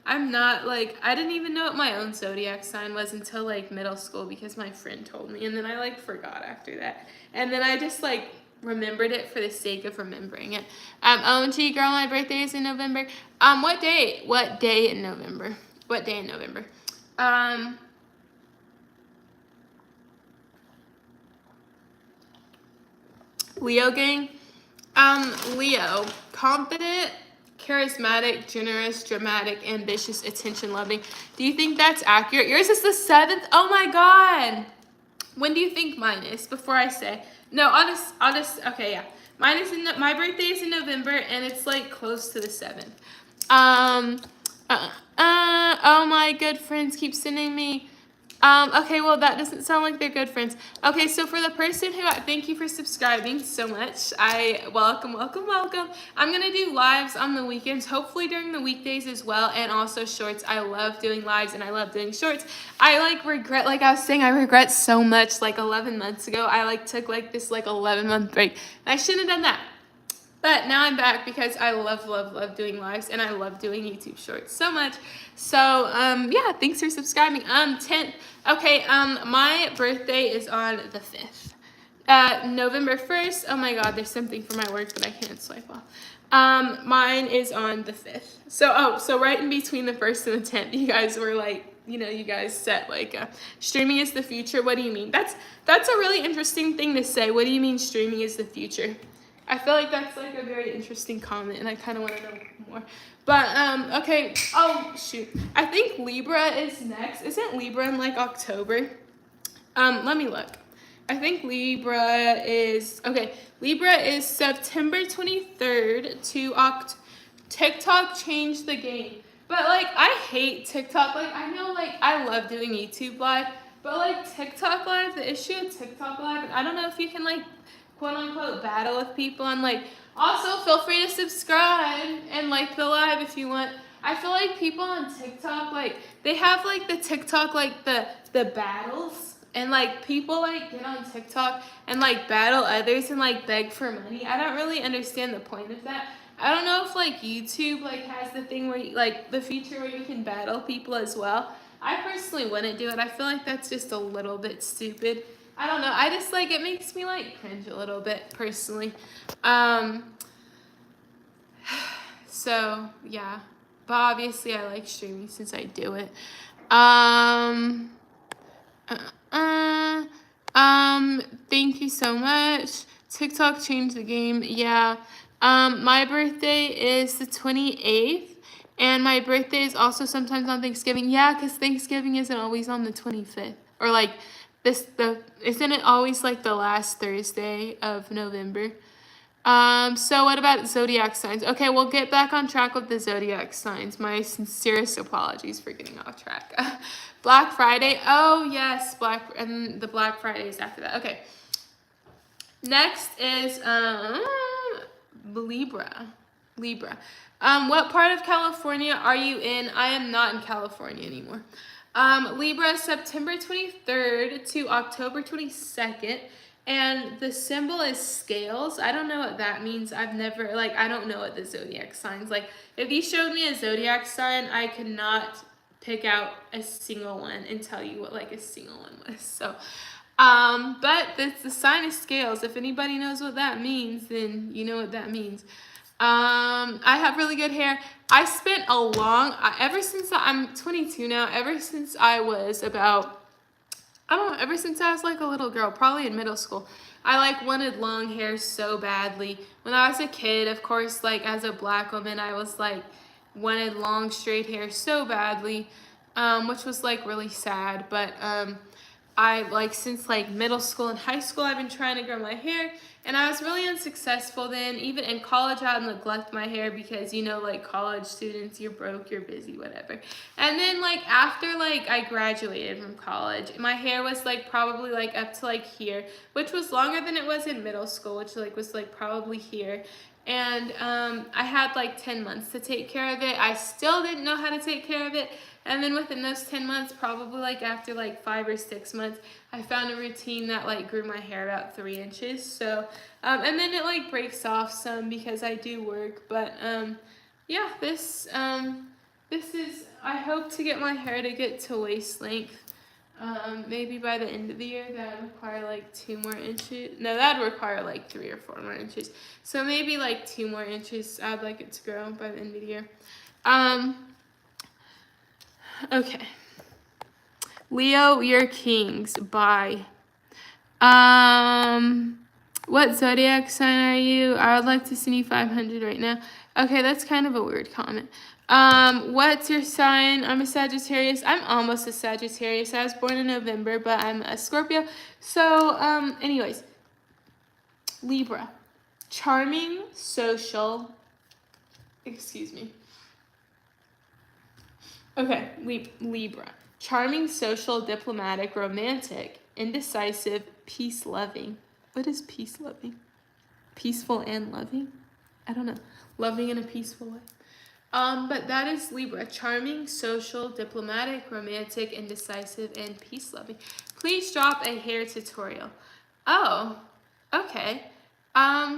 I'm not like, I didn't even know what my own zodiac sign was until like middle school because my friend told me, and then I like forgot after that. And then I just like remembered it for the sake of remembering it. OMG girl, my birthday is in November. What day? What day in November? What day in November? Leo gang. Leo, confident, charismatic, generous, dramatic, ambitious, attention-loving. Do you think that's accurate? Yours is the 7th. Oh my God. When do you think mine is? Before I say. No, honest. Okay, yeah. Mine is my birthday is in November, and it's like close to the 7th. Oh my good friends keep sending me. Okay, well, that doesn't sound like they're good friends. Okay, so for the person who, thank you for subscribing so much. Welcome. I'm going to do lives on the weekends, hopefully during the weekdays as well, and also shorts. I love doing lives and I love doing shorts. I regret, like I was saying, I regret so much, like 11 months ago, I took this 11-month break. I shouldn't have done that. But now I'm back because I love doing lives and I love doing YouTube shorts so much. So, yeah, thanks for subscribing. 10th. Okay, my birthday is on the 5th. November 1st. Oh my God, there's something for my work that I can't swipe off. Mine is on the 5th. So right in between the 1st and the 10th, you guys were like, you guys set streaming is the future. What do you mean? That's a really interesting thing to say. What do you mean streaming is the future? I feel like that's a very interesting comment, and I kind of want to know more. But, okay. Oh, shoot. I think Libra is next. Isn't Libra in, October? Let me look. I think Libra is, Libra is September 23rd to TikTok changed the game. But, I hate TikTok. I know, I love doing YouTube Live, but, TikTok Live, the issue with TikTok Live, I don't know if you can, quote unquote battle with people, and also feel free to subscribe and like the live if you want. I feel like people on TikTok, they have the TikTok the battles, and people get on TikTok and battle others and beg for money. I don't really understand the point of that. I don't know if YouTube has the thing where the feature where you can battle people as well. I personally wouldn't do it. I feel like that's just a little bit stupid. I don't know. I just it makes me cringe a little bit personally. So yeah, but obviously I like streaming since I do it. Thank you so much. TikTok changed the game. Yeah. My birthday is the 28th. And my birthday is also sometimes on Thanksgiving. Yeah, because Thanksgiving isn't always on the 25th. Or isn't it always the last Thursday of November? So what about zodiac signs? Okay, we'll get back on track with the zodiac signs. My sincerest apologies for getting off track. Black Friday. Oh yes, and the Black Friday is after that. Okay. Next is Libra. What part of California are you in? I am not in California anymore. Libra, September 23rd to October 22nd. And the symbol is scales. I don't know what that means. I've never, I don't know what the zodiac signs. If you showed me a zodiac sign, I could not pick out a single one and tell you what, a single one was. So, but the sign is scales. If anybody knows what that means, then you know what that means. I have really good hair. I spent ever since I'm 22 now, ever since I was about, ever since I was a little girl, probably in middle school, I wanted long hair so badly. When I was a kid, of course, as a black woman, I was wanted long straight hair so badly, which was really sad. But I since middle school and high school, I've been trying to grow my hair, and I was really unsuccessful then. Even in college, I'd neglect my hair because, college students, you're broke, you're busy, whatever. And then after I graduated from college, my hair was probably up to here, which was longer than it was in middle school, which was probably here. And I had 10 months to take care of it. I still didn't know how to take care of it. And then within those 10 months, probably after 5 or 6 months, I found a routine that grew my hair about 3 inches. So, and then it I hope to get my hair to get to waist length. Maybe by the end of the year. That would require like 2 more inches. No, that would require like 3 or 4 more inches. So maybe like 2 more inches. I'd like it to grow by the end of the year. Okay. Leo, you're kings. Bye. What zodiac sign are you? I would like to send you 500 right now. Okay, that's kind of a weird comment. What's your sign? I'm a Sagittarius. I'm almost a Sagittarius. I was born in November, but I'm a Scorpio. So, anyways, Libra. Charming, social. Excuse me. Okay, Libra. Charming, social, diplomatic, romantic, indecisive, peace-loving. What is peace-loving? Peaceful and loving? I don't know. Loving in a peaceful way. But that is Libra. Charming, social, diplomatic, romantic, indecisive, and peace-loving. Please drop a hair tutorial. Oh, okay.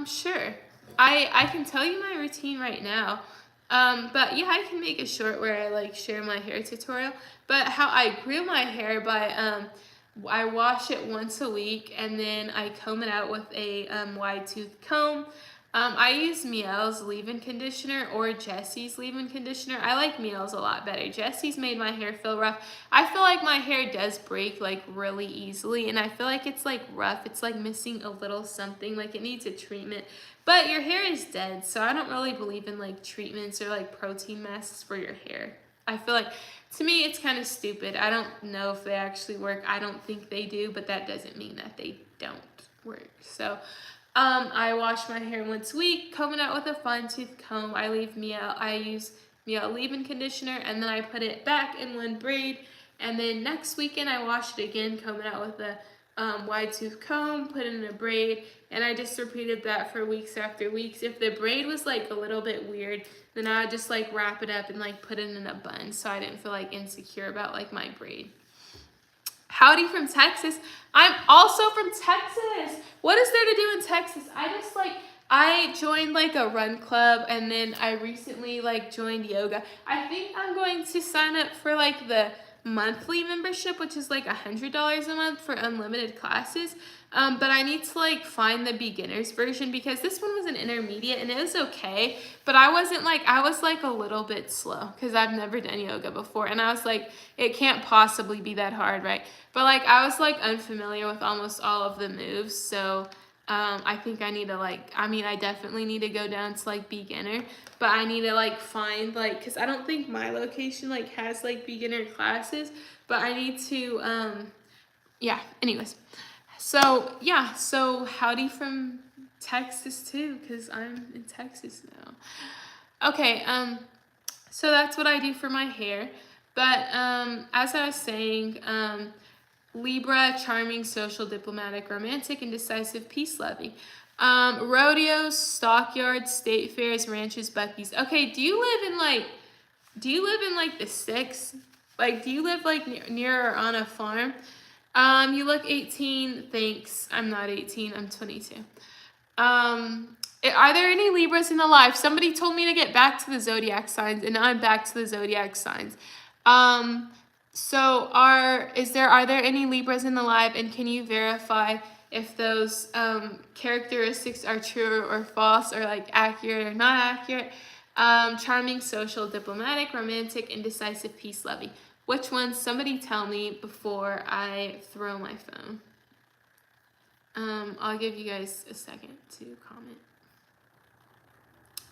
Sure. I can tell you my routine right now. But yeah, I can make a short where I like share my hair tutorial. But how I grew my hair by I wash it once a week and then I comb it out with a wide tooth comb. I use Miele's leave-in conditioner or Jessie's leave-in conditioner. I like Miele's a lot better. Jessie's made my hair feel rough. I feel like my hair does break like really easily and I feel like it's like rough. It's like missing a little something, like it needs a treatment. But your hair is dead, so I don't really believe in like treatments or like protein masks for your hair. I feel like, to me, it's kind of stupid. I don't know if they actually work. I don't think they do, but that doesn't mean that they don't work. So, I wash my hair once a week, comb it out with a fine tooth comb. I use Miele leave-in conditioner, and then I put it back in one braid. And then next weekend, I wash it again, comb it out with a wide tooth comb, put it in a braid, and I just repeated that for weeks after weeks. If the braid was like a little bit weird, then I would just like wrap it up and like put it in a bun so I didn't feel like insecure about like my braid. Howdy from Texas. I'm also from Texas. What is there to do in Texas? I joined like a run club and then I recently like joined yoga. I think I'm going to sign up for like the monthly membership, which is like $100 a month for unlimited classes. But I need to like find the beginner's version because this one was an intermediate and it was okay. But I was like a little bit slow because I've never done yoga before. And I was like, it can't possibly be that hard, right? But like I was like unfamiliar with almost all of the moves. So I think I need to I definitely need to go down to like beginner, but I need to like find like, cause I don't think my location like has like beginner classes, but I need to, yeah, anyways. So yeah, so howdy from Texas too, cause I'm in Texas now. Okay, so that's what I do for my hair. But as I was saying, Libra, charming, social, diplomatic, romantic, indecisive, peace-loving. Rodeos, stockyards, state fairs, ranches, Buc-ee's. Okay, do you live in like the sticks? Like, do you live like near or on a farm? You look 18. Thanks. I'm not 18. I'm 22. Are there any Libras in the live? Somebody told me to get back to the zodiac signs, and I'm back to the zodiac signs. So are there any Libras in the live, and can you verify if those characteristics are true or false, or like accurate or not accurate? Charming, social, diplomatic, romantic, indecisive, peace-loving. Which one? Somebody tell me before I throw my phone. I'll give you guys a second to comment.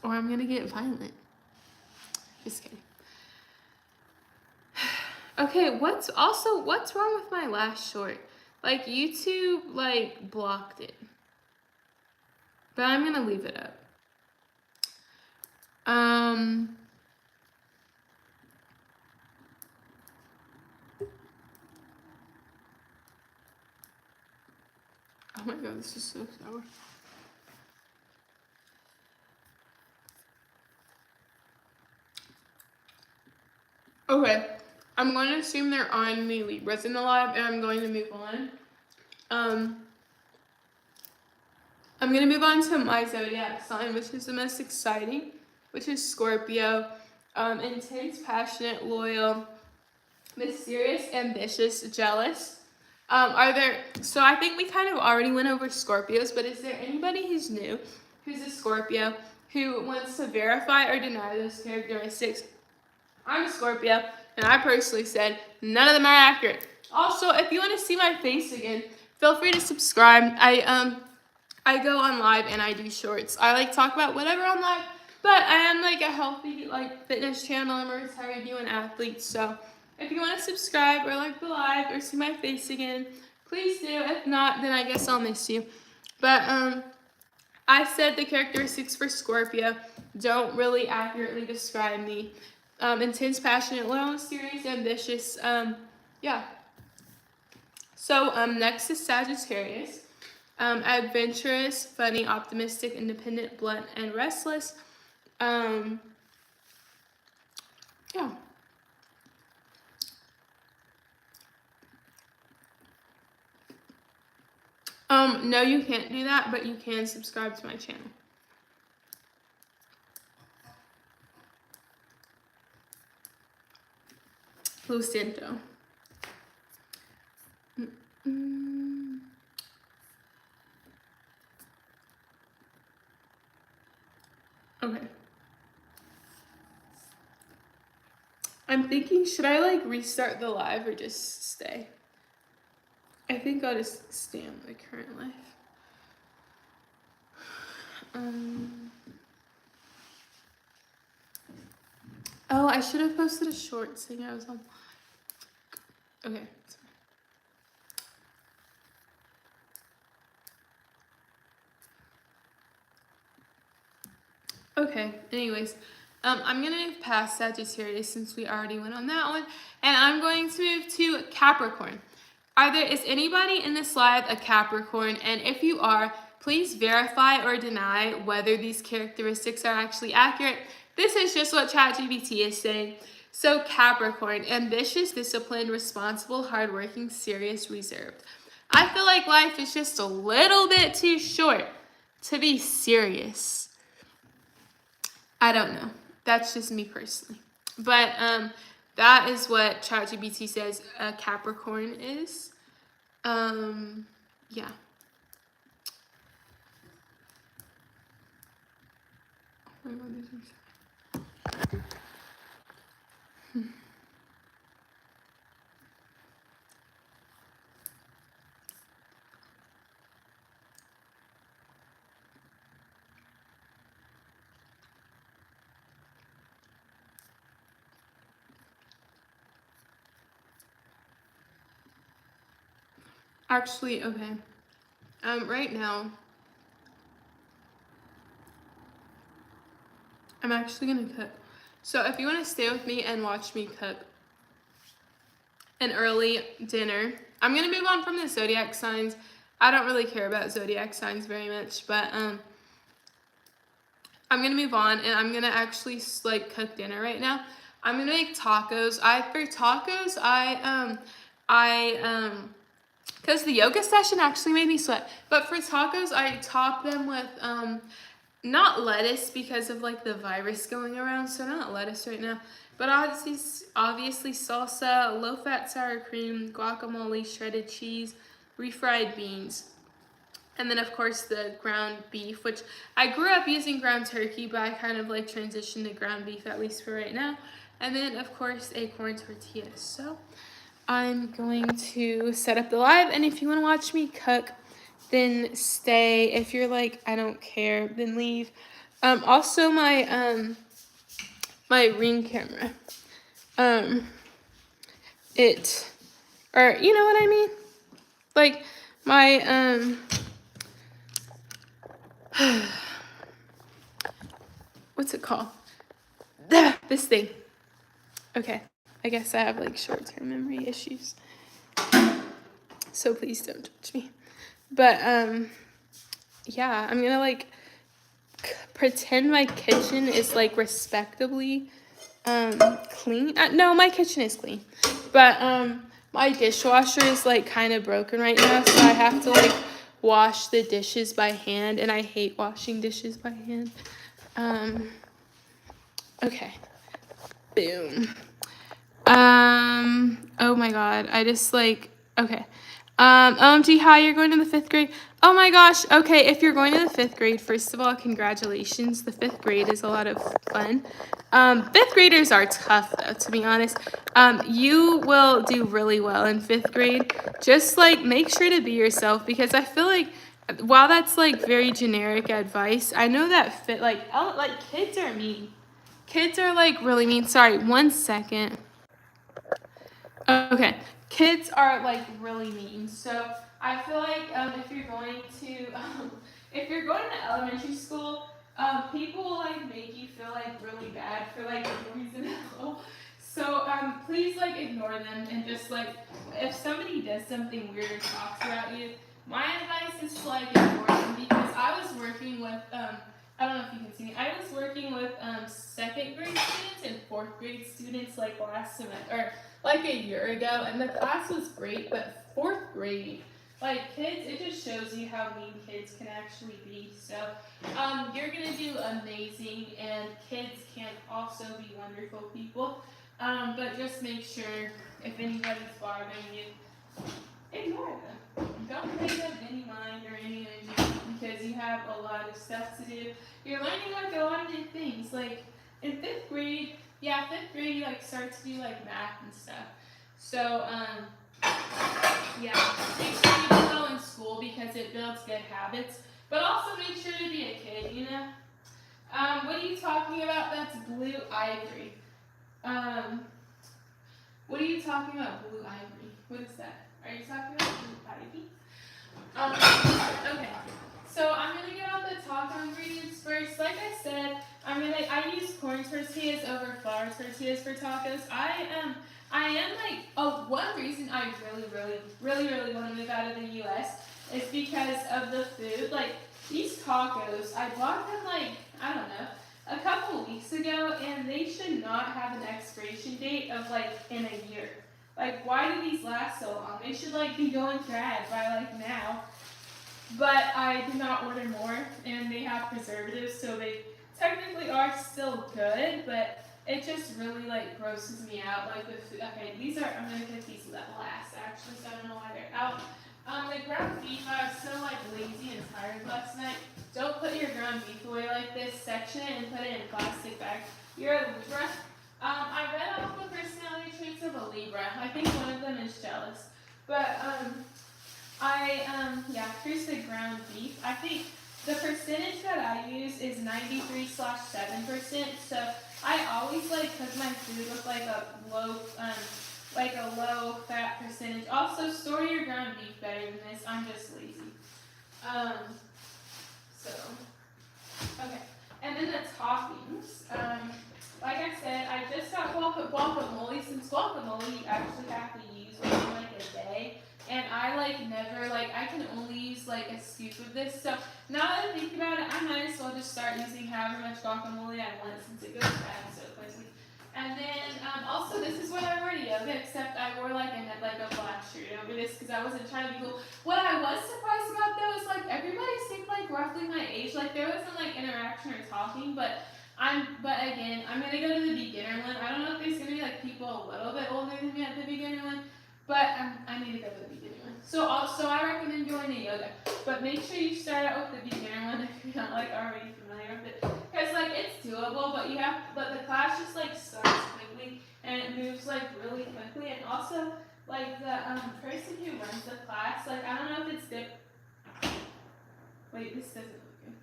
Or I'm gonna get violent. Just kidding. Okay, what's wrong with my last short? Like, YouTube, like, blocked it. But I'm gonna leave it up. Oh my god, this is so sour. Okay, I'm going to assume there aren't any Libras in the live, and I'm going to move on. I'm going to move on to my zodiac sign, which is the most exciting, which is Scorpio. intense, passionate, loyal, mysterious, ambitious, jealous. So I think we kind of already went over Scorpios, but is there anybody who's new, who's a Scorpio, who wants to verify or deny those characteristics? I'm a Scorpio, and I personally said none of them are accurate. Also, if you want to see my face again, feel free to subscribe. I go on live and I do shorts. I like talk about whatever on live, but I am like a healthy like fitness channel. I'm a retired UN athlete, so if you want to subscribe or like the live or see my face again, please do. If not, then I guess I'll miss you. But I said the characteristics for Scorpio don't really accurately describe me. Intense, passionate, loyal, mysterious, ambitious. Yeah. So next is Sagittarius. Adventurous, funny, optimistic, independent, blunt, and restless. Yeah. No, you can't do that, but you can subscribe to my channel. Lucinto. Okay. I'm thinking, should I like restart the live or just stay? I think I'll just stay on my current life. Oh, I should have posted a short saying I was on. Okay. Okay, anyways, I'm going to move past Sagittarius since we already went on that one, and I'm going to move to Capricorn. Is anybody in this live a Capricorn? And if you are, please verify or deny whether these characteristics are actually accurate. This is just what ChatGPT is saying. So Capricorn, ambitious, disciplined, responsible, hardworking, serious, reserved. I feel like life is just a little bit too short to be serious. I don't know. That's just me personally. But that is what ChatGPT says a Capricorn is. Yeah. Actually, okay. Right now, I'm actually gonna cook. So if you want to stay with me and watch me cook an early dinner, I'm gonna move on from the zodiac signs. I don't really care about zodiac signs very much, but I'm gonna move on and I'm gonna actually like cook dinner right now. I'm gonna make tacos. Because the yoga session actually made me sweat. But for tacos, I top them with not lettuce because of like the virus going around, so not lettuce right now. But obviously salsa, low-fat sour cream, guacamole, shredded cheese, refried beans. And then of course the ground beef, which I grew up using ground turkey, but I kind of like transitioned to ground beef at least for right now. And then of course a corn tortilla. So I'm going to set up the live, and if you want to watch me cook, then stay. If you're like, I don't care, then leave. Also my my Ring camera, you know what I mean? Like my what's it called? This thing. Okay. I guess I have like short-term memory issues. So please don't judge me. But yeah, I'm gonna like pretend my kitchen is like respectably clean. No, my kitchen is clean. But my dishwasher is like kind of broken right now, so I have to like wash the dishes by hand, and I hate washing dishes by hand. Okay. Boom. Oh my god, I just like, okay. OMG, hi, you're going to the 5th grade. Oh my gosh, okay, if you're going to the 5th grade, first of all, congratulations. The 5th grade is a lot of fun. 5th graders are tough though, to be honest. You will do really well in 5th grade. Just like make sure to be yourself, because I feel like while that's like very generic advice, I know that kids are mean. Kids are like really mean. Sorry, 1 second. Okay, kids are like really mean. So I feel like if you're going to elementary school, people will like make you feel like really bad for like no reason at all. So please like ignore them, and just like if somebody does something weird or talks about you, my advice is to like ignore them, because I was working with I don't know if you can see me. I was working with 2nd grade students and 4th grade students like last semester, or like a year ago, and the class was great, but 4th grade, like kids, it just shows you how mean kids can actually be. So you're gonna do amazing, and kids can also be wonderful people. But just make sure if anybody's bothering you, ignore them. Don't pay them any mind or any energy, because you have a lot of stuff to do. You're learning like a lot of new things. Like in 5th grade, yeah, 5th grade you like start to do like math and stuff. So yeah, make sure you do well in school, because it builds good habits. But also make sure to be a kid, you know? What are you talking about? That's blue ivory. What are you talking about, blue ivory? What is that? Are you talking about blue ivy? Okay. So I'm gonna get on the taco ingredients first. Like I said, I use corn tortillas over flour tortillas for tacos. I am like, one reason I really want to move out of the US is because of the food. Like these tacos, I bought them like, I don't know, a couple weeks ago, and they should not have an expiration date of like in a year. Like, why do these last so long? They should like be going bad by like now. But I did not order more, and they have preservatives, so they technically are still good, but it just really like grosses me out. Like the food. Okay, I'm gonna get these last actually, so I don't know why they're out. The ground beef, I was so like lazy and tired last night. Don't put your ground beef away like this. Section it and put it in a plastic bag. You're a Libra. I read off the personality traits of a Libra. I think one of them is jealous. But yeah, here's the ground beef. I think the percentage that I use is 93/7%. So I always like cook my food with like a low fat percentage. Also, store your ground beef better than this. I'm just lazy. So okay, and then the toppings. Like I said, I just got guacamole. Since guacamole you actually have to use within like a day, and I like never I can only use like a scoop of this. So now that I think about it, I might as well just start using however much guacamole I want, since it goes bad so quickly. And then also this is what I wore to yoga, except I wore like a black shirt over this because I wasn't trying to be cool. What I was surprised about though is like everybody seemed like roughly my age. Like there wasn't like interaction or talking, but again, I'm gonna go to the beginner one. I don't know if there's gonna be like people a little bit older than me at the beginner one, but I need to go to the beginner one. So I recommend going to yoga, but make sure you start out with the beginner one if you're not like already familiar with it, because like it's doable, but the class just like starts quickly and it moves like really quickly, and also like the person who runs the class, like I don't know if it's wait, this doesn't look good.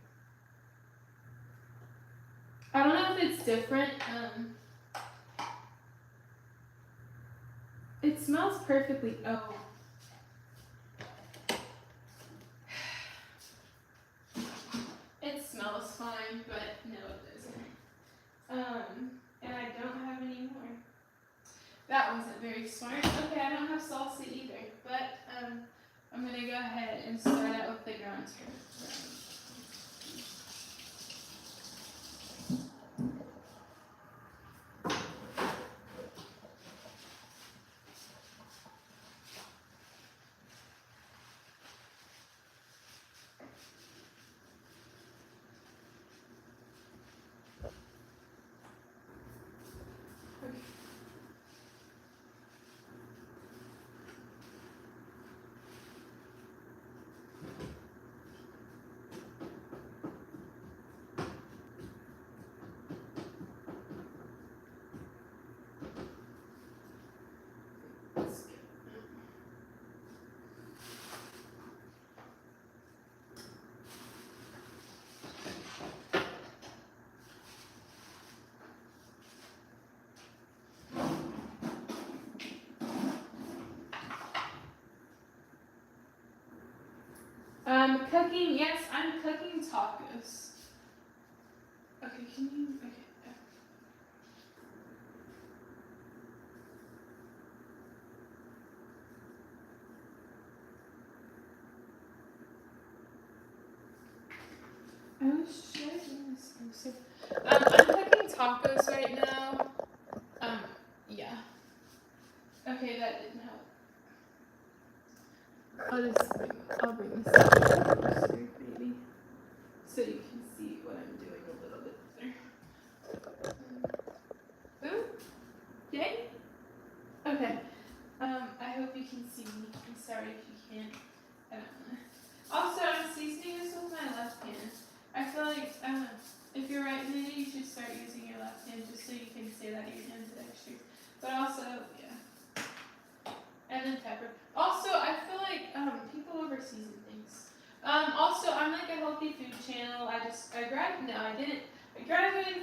I don't know if it's different. It smells perfectly. Oh. It smells fine, but no, it doesn't. And I don't have any more. That wasn't very smart. Okay, I don't have salsa either, but I'm gonna go ahead and start out with the ground turkey. cooking, yes, I'm cooking tacos. Okay, can you, okay. Oh, shit. I'm cooking tacos right now. Yeah. Okay, that didn't help. I'll bring this up closer, maybe, so you can see what I'm doing a little bit better. Ooh, yay. Okay. I hope you can see me. I'm sorry if you can't. I don't know. Also, I'm seasoning this with my left hand. I feel like if you're right-handed, you should start using your left hand just so you can say that your hands are extra. But also, yeah. And then pepper. Also, I feel like people overseason things. Also, I'm like a healthy food channel. I graduated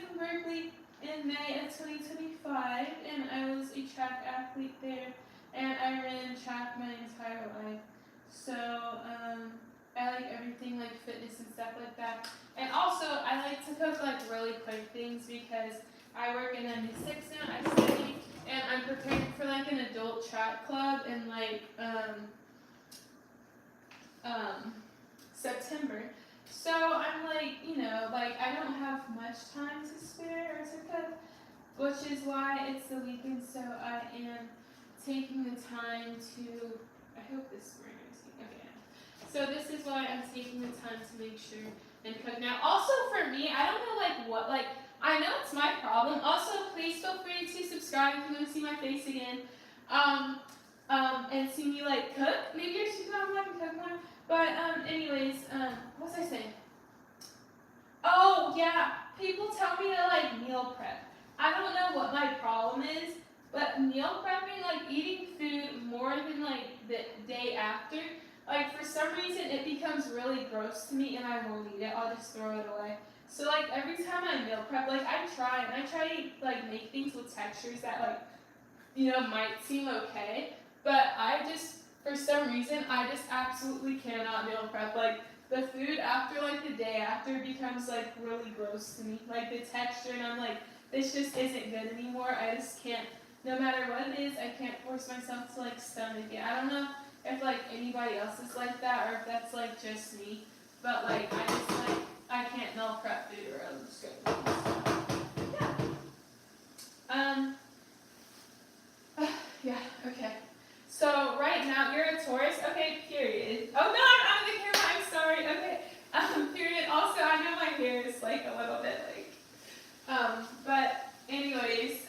from Berkeley in May of 2025, and I was a track athlete there, and I ran track my entire life. So, I like everything like fitness and stuff like that. And also, I like to cook like really quick things because I work in MD6 now, I study, and I'm preparing for like an adult track club in like September. So I'm like, like I don't have much time to spare or to cook, which is why it's the weekend. So I am taking the time to. I hope this burner is okay. So this is why I'm taking the time to make sure and cook. Now, also for me, I don't know I know it's my problem. Also, please feel free to subscribe if you want to see my face again. And see me like cook. Maybe I should come back and cook more. But anyways, what was I saying? Oh yeah, people tell me to like meal prep. I don't know what my problem is, but meal prepping, like eating food more than like the day after, like for some reason it becomes really gross to me and I won't eat it. I'll just throw it away. So like every time I meal prep, like I try to like make things with textures that like might seem okay, but I just for some reason I just absolutely cannot meal prep. Like the food after like the day after becomes like really gross to me. Like the texture, and I'm like, this just isn't good anymore. I just can't. No matter what it is, I can't force myself to like stomach it. I don't know if like anybody else is like that or if that's like just me. But like I can't meal prep food or I'm just gonna yeah. Okay. So right now you're a Taurus. Okay. Period. Oh no, I'm out of the camera. I'm sorry. Okay. Period. Also, I know my hair is like a little bit like. But anyways,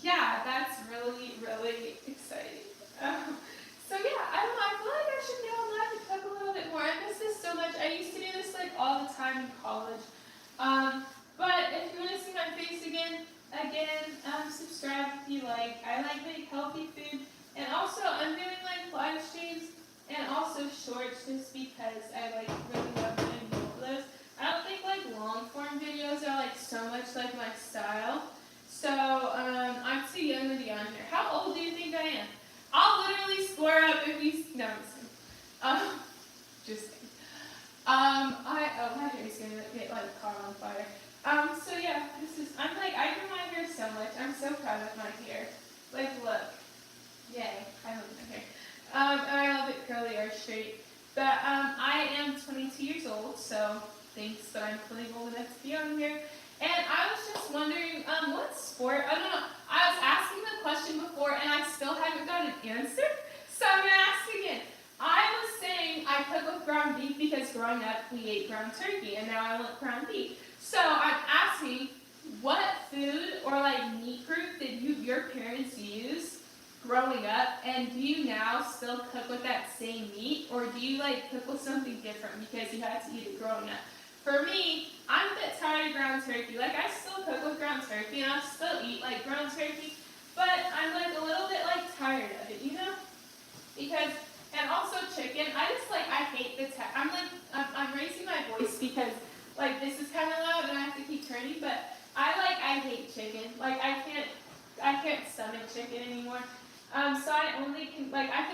yeah, that's really really exciting. So yeah, I don't know. I feel like I should get online to cook a little bit more. I miss this so much. I used to do this like all the time in college. But if you want to see my face again, subscribe if you like. I like make healthy food, and also I'm doing like live streams and also shorts just because I like really love doing both of those. I don't think like long form videos are like so much like my style. So I'm too young to be on here. How old do you think I am? I'll literally square up if you no, I'm just kidding. Just kidding. My hair is gonna get like caught on fire. So yeah, I do my hair so much. I'm so proud of my hair. Like, look. Yay, I love my hair. And I love it curly or straight. But, I am 22 years old, so thanks, but I'm fully old enough to be on here. And I was just wondering, what sport, I don't know, I was asking the question before and I still haven't got an answer, so I'm gonna ask again. I was saying I cook with ground beef because growing up we ate ground turkey and now I want ground beef. So I'm asking, what food or like meat group did your parents use growing up, and do you now still cook with that same meat, or do you like cook with something different because you had to eat it growing up? For me, I'm a bit tired of ground turkey. Like I still cook with ground turkey and I still eat like ground turkey, but I'm like a little bit like tired of it, Because and also chicken, I hate the I'm raising my voice because like this is kind of loud and I have to keep turning, but I hate chicken. Like I can't stomach chicken anymore. So I can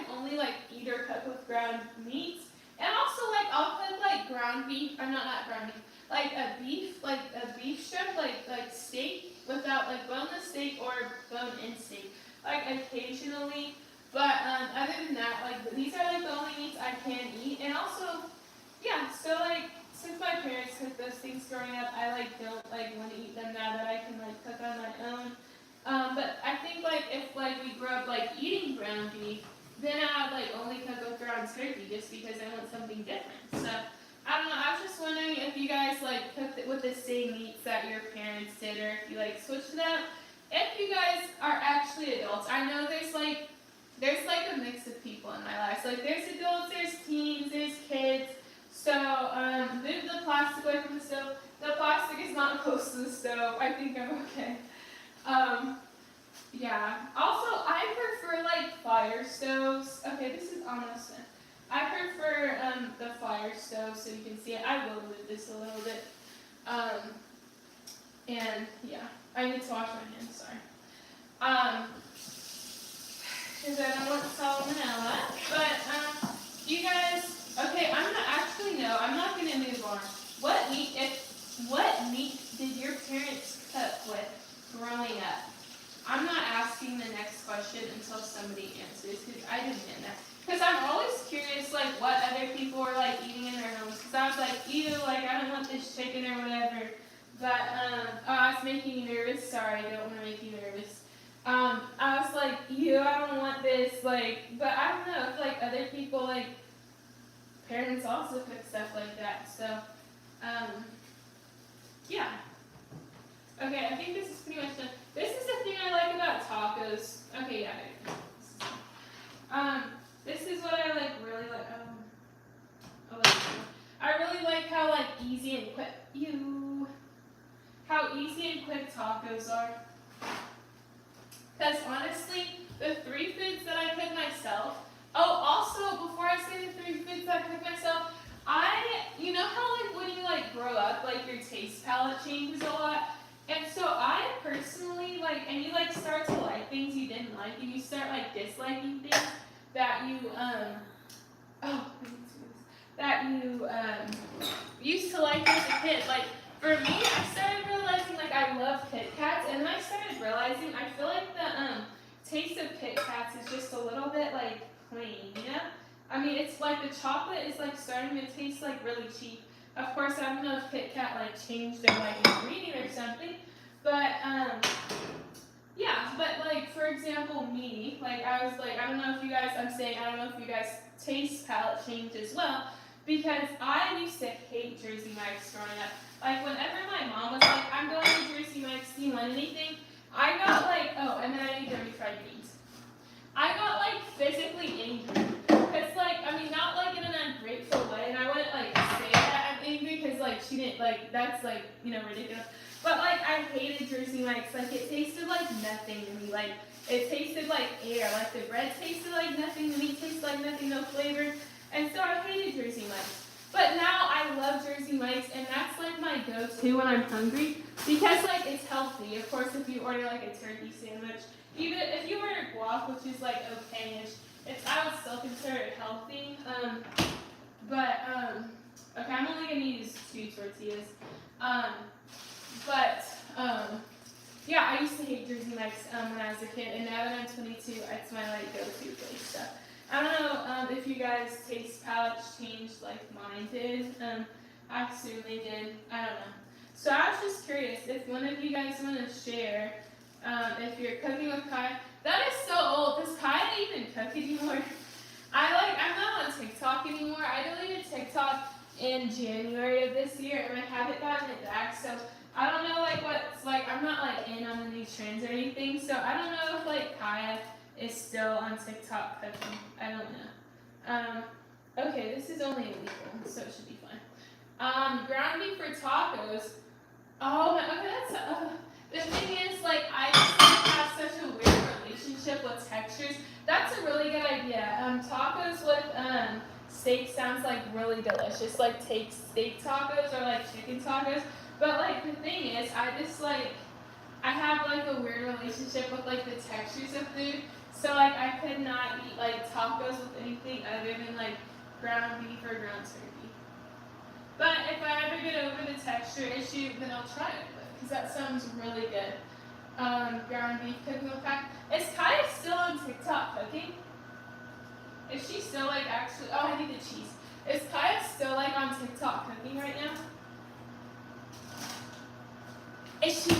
only like eat or cook with ground meat, And also, like, I'll put like ground beef, or not ground beef, like a beef strip, like steak without like boneless steak or bone-in steak, like occasionally. But other than that, like these are like the only meats I can eat. And also, yeah. So like since my parents cooked those things growing up, I like don't like want to eat them now that I can like cook on my own. But I think like if like we grew up like eating ground beef, then I would like only cook with ground turkey just because I want something different. So I don't know. I was just wondering if you guys like cooked it with the same meats that your parents did, or if you like switched it up. If you guys are actually adults, I know there's like a mix of people in my life. So like there's adults, there's teens, there's kids. So move the plastic away from the stove. The plastic is not close to the stove. I think I'm okay. Yeah. Also, I prefer like fire stoves. Okay, this is almost done. I prefer the fire stove, so you can see it. I will move this a little bit. And yeah, I need to wash my hands. Sorry. Because I don't want salmonella. But you guys. Okay, I'm not gonna move on. What meat did your parents cook with growing up? I'm not asking the next question until somebody answers, because I didn't know. Because I'm always curious, like, what other people are, like, eating in their homes. Because I was like, ew, like, I don't want this chicken or whatever. But, oh, it's making you nervous. Sorry, I don't want to make you nervous. I was like, ew, I don't want this, like, but I don't know if, like, other people, like, parents also cook stuff like that. So, yeah. Okay, I think this is pretty much done. This is the thing I like about tacos. Okay, yeah. This is what I like really like. I really like how like easy and quick. How easy and quick tacos are. Because honestly, the 3 foods that I cook myself. Oh, also before I say the 3 foods that I cook myself, you know how like when you like grow up, like your taste palette changes a lot. And so I personally like, and you like start to like things you didn't like, and you start like disliking things that you used to like as a kid. Like for me, I started realizing like I love Kit Kats, and then I started realizing I feel like the taste of Kit Kats is just a little bit like plain, you know? I mean, it's like the chocolate is like starting to taste like really cheap. Of course, I don't know if Kit Kat like changed their like ingredient or something, but yeah. But like for example, me, like I was like, I don't know if you guys, I don't know if you guys taste palette changed as well, because I used to hate Jersey Mike's growing up. Like whenever my mom was like, I'm going to Jersey Mike's, do you want anything? I got like, oh, and then I need the refried beans. I got like physically angry. Because like, I mean, not like in an ungrateful way, and I wouldn't like say that I'm angry because like she didn't, like, that's like, you know, ridiculous. But like, I hated Jersey Mike's. Like, it tasted like nothing to me. Like, it tasted like air. Like, the bread tasted like nothing, the meat tasted like nothing, no flavor. And so I hated Jersey Mike's. But now I love Jersey Mike's, and that's like my go-to when I'm hungry, because like it's healthy. Of course, if you order like a turkey sandwich, even if you order guac, which is like okay-ish, I would still consider it healthy. Okay, I'm only gonna use 2 tortillas. Yeah, I used to hate Jersey Mike's when I was a kid, and now that I'm 22, it's my like go-to place stuff. I don't know if you guys taste palates changed like mine did. I certainly did. I don't know. So I was just curious if one of you guys want to share if you're cooking with Kaya. That is so old. Does Kaya even cook anymore? I'm not on TikTok anymore. I deleted TikTok in January of this year, and I haven't gotten it back. So I don't know like what's like. I'm not like in on the new trends or anything. So I don't know if like Kaya is still on TikTok cooking. I don't know. Okay, this is only a week old, so it should be fine. Ground beef for tacos. Oh my, okay, the thing is, like, I just have such a weird relationship with textures. That's a really good idea. Tacos with steak sounds like really delicious. Like, take steak tacos or like chicken tacos. But like the thing is, I have like a weird relationship with like the textures of food. So like I could not eat like tacos with anything other than like ground beef or ground turkey. But if I ever get over the texture issue, then I'll try it, because that sounds really good. Ground beef cooking with fat. Is Kaya still on TikTok cooking? Is she still like actually, oh, I need the cheese. Is Kaya still like on TikTok cooking right now? Is she?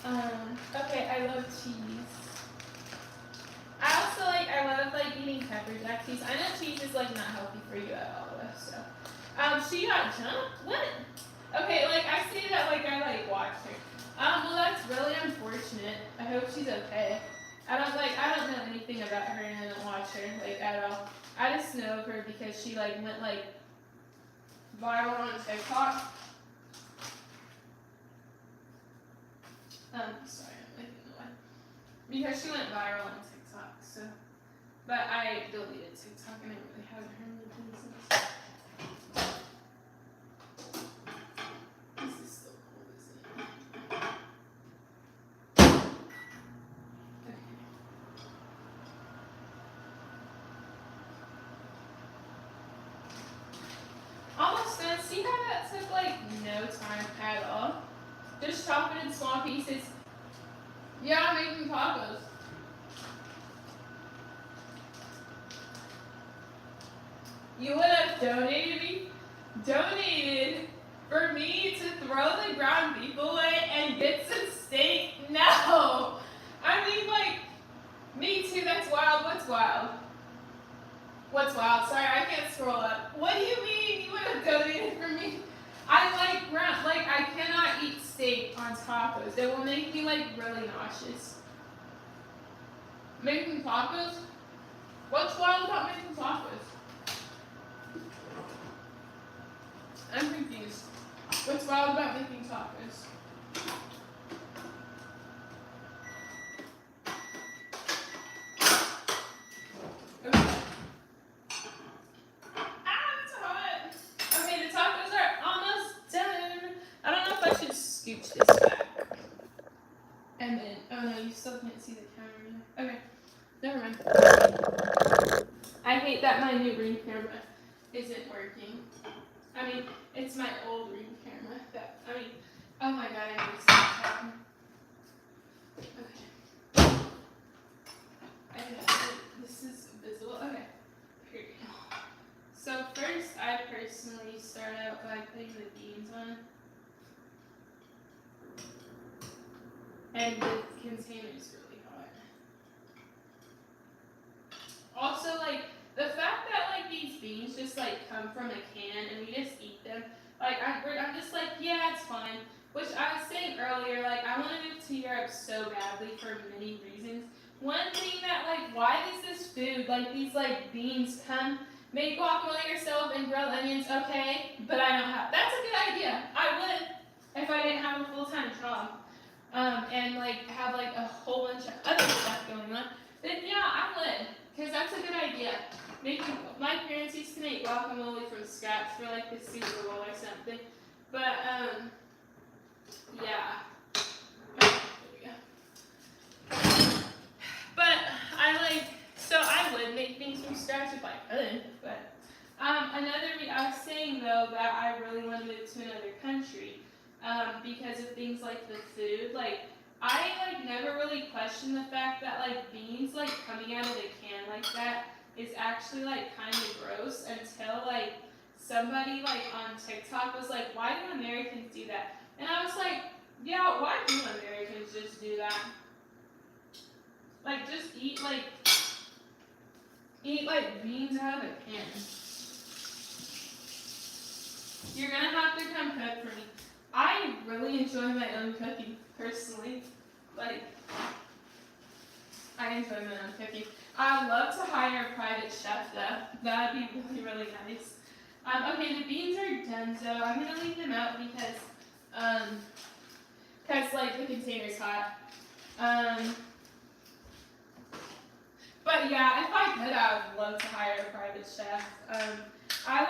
Okay, I love cheese. I also I love like eating pepper jack cheese. I know cheese is like not healthy for you at all though, so. She got jumped? What? Okay, like I see that like I like watched her. Well that's really unfortunate. I hope she's okay. I don't know anything about her and I don't watch her like at all. I just know of her because she like went like viral on TikTok. Sorry, I'm making the one. Because she went viral on TikTok, so. But I deleted TikTok and I really haven't heard anything since. This is so cool, isn't it? Okay. Almost done. See how that took like no time at all? Just chop it in small pieces. Yeah, I'm making tacos. You would have donated for me to throw the ground beef away and get some steak? No! I mean, like, me too, that's wild. What's wild? What's wild? Sorry, I can't scroll up. What do you mean you would have donated for me? I like ground, like, I cannot eat steak on tacos. It will make me, like, really nauseous. Making tacos? What's wild about making tacos? I'm confused. What's wild about making tacos? Okay. It's hot. Okay, the tacos are almost done. I don't know if I should scooch this back. And then, oh no, you still can't see the camera. Okay, never mind. I hate that my new Ring camera isn't working. I mean, it's my old Ring camera. Oh my god, I need to stop talking. Okay. This is visible. Okay. Here we go. So first, I personally start out by putting the beans on. And the container is really hot. Also, like, the fact that, like, these beans just, like, come from a can and we just eat them, like, I'm just like, yeah, it's fine. Which I was saying earlier, like, I want to move to Europe so badly for many reasons. One thing that, like, why does this food, like, these, like, beans come, make guacamole yourself and grill onions, okay, but I don't have, that's a good idea. I would, if I didn't have a full-time job. And, like, have, like, a whole bunch of other stuff going on, then, yeah, I would. Because that's a good idea. My parents used to make guacamole from scratch for like the Super Bowl or something. But, yeah. Okay, there we go. But so I would make things from scratch if I could. But, I was saying though that I really want to move to another country. Because of things like the food. Like, I never really questioned the fact that like beans like coming out of the can like that is actually like kind of gross until like somebody like on TikTok was like, why do Americans do that? And I was like, yeah, why do Americans just do that? Like just eat beans out of a can. You're gonna have to come cook for me. I really enjoy my own cooking, personally. Like, I enjoy my own cooking. I'd love to hire a private chef, though. That'd be really, really nice. Okay, the beans are done, so I'm gonna leave them out because like the container's hot. But yeah, if I could, I would love to hire a private chef. I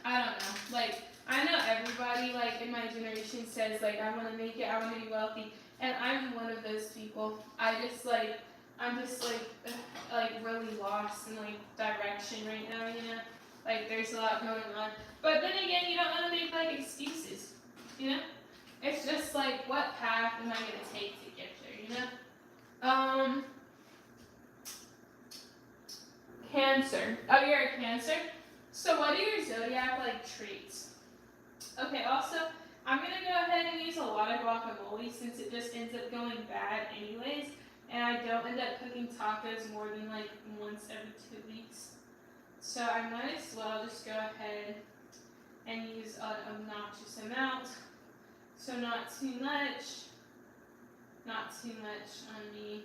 don't know, like, I know everybody, like, in my generation says, like, I want to make it, I want to be wealthy, and I'm one of those people. I just, like, I'm just like really lost in like direction right now, you know? Like there's a lot going on. But then again, you don't want to make like excuses, you know? It's just like, what path am I gonna take to get there, you know? Cancer. Oh, you're a Cancer? So what are your zodiac like traits? Okay, also, I'm gonna go ahead and use a lot of guacamole since it just ends up going bad anyways, and I don't end up cooking tacos more than like once every 2 weeks. So I might as well just go ahead and use an obnoxious amount. So not too much on me.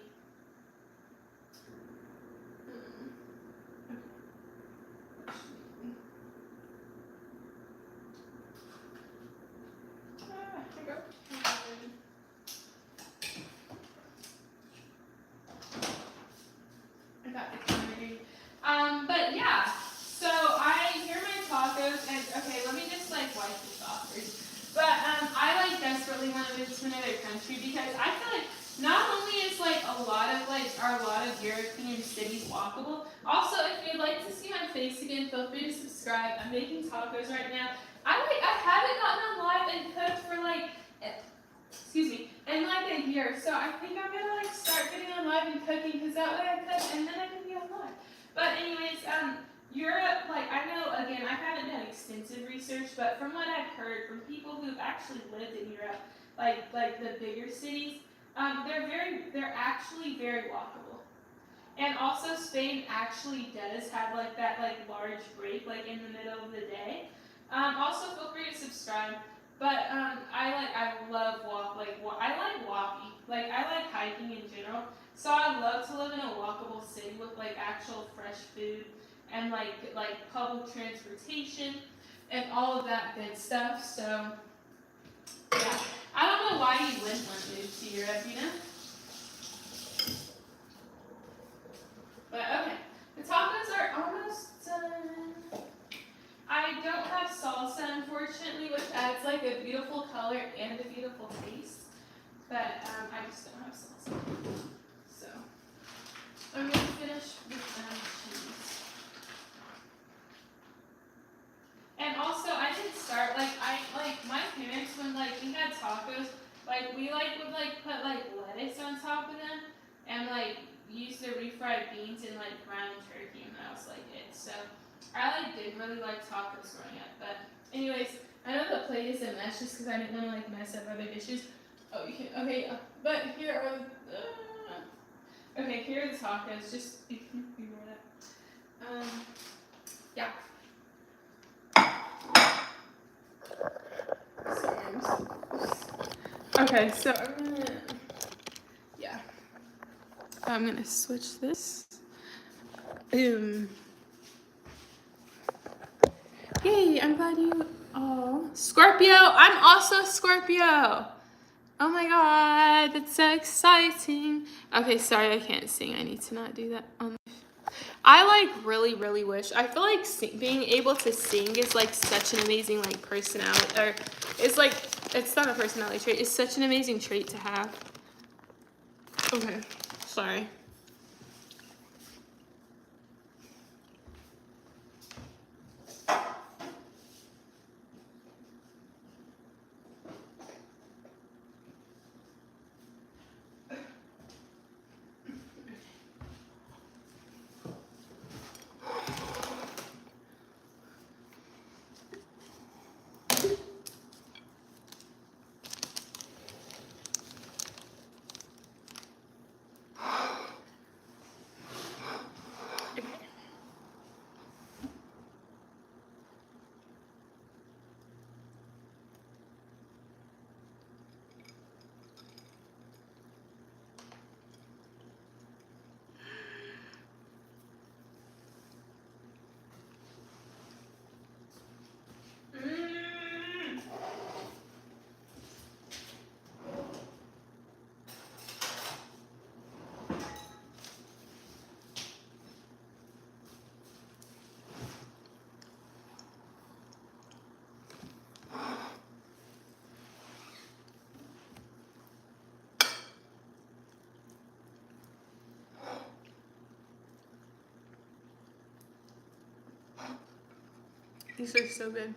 I got the camera. But yeah, so here are my tacos, and okay, let me just like wipe this off first. But I like desperately want to move to another country because I feel like not only is like a lot of European cities walkable. Also, if you'd like to see my face again, feel free to subscribe. I'm making tacos right now. I haven't gotten on live and cooked for like, excuse me, in like a year. So I think I'm gonna like start getting on live and cooking because that way I cook and then I can be on live. But anyways, Europe, like I know again, I haven't done extensive research, but from what I've heard from people who've actually lived in Europe, like the bigger cities, they're actually very walkable. And also Spain actually does have like that like large break like in the middle of the day. Also feel free to subscribe. But I love I like walking. Like I like hiking in general. So I love to live in a walkable city with like actual fresh food and like public transportation and all of that good stuff. So yeah. I don't know why you wouldn't want to move to Europe, you know? But okay. The tacos are almost done. I don't have salsa, unfortunately, which adds like a beautiful color and a beautiful taste. But I just don't have salsa. So I'm gonna finish with cheese. And also, I didn't start my parents when like we had tacos, like we would like put like lettuce on top of them and like use the refried beans and like ground turkey, and that was like it. So I like didn't really like tacos growing up, but anyways, I know the plate is a mess just because I didn't want to like mess up other dishes. Oh, you can, okay, but here are okay, here are the tacos. Just ignore that. Yeah. Okay, so I'm gonna switch this. Yay, I'm glad you, oh, Scorpio, I'm also Scorpio. Oh my god, that's so exciting. Okay, sorry, I can't sing. I need to not do that. I like really, really wish. I feel like being able to sing is like such an amazing like personality, or it's like, it's not a personality trait. It's such an amazing trait to have. Okay, sorry. These are so good.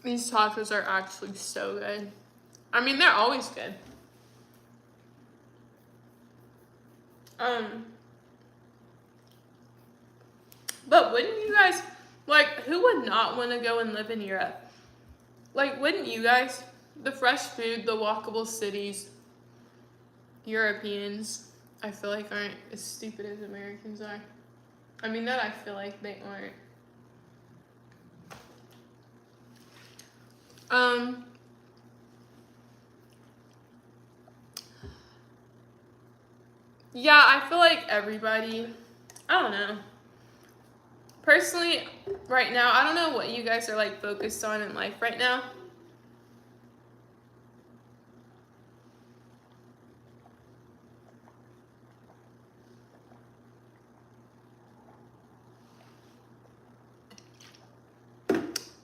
These tacos are actually so good. I mean, they're always good. But wouldn't you guys, like, who would not want to go and live in Europe? Like, wouldn't you guys? The fresh food, the walkable cities, Europeans, I feel like aren't as stupid as Americans are. I mean, that I feel like they aren't. Yeah, I feel like everybody, I don't know. Personally, right now, I don't know what you guys are like focused on in life right now.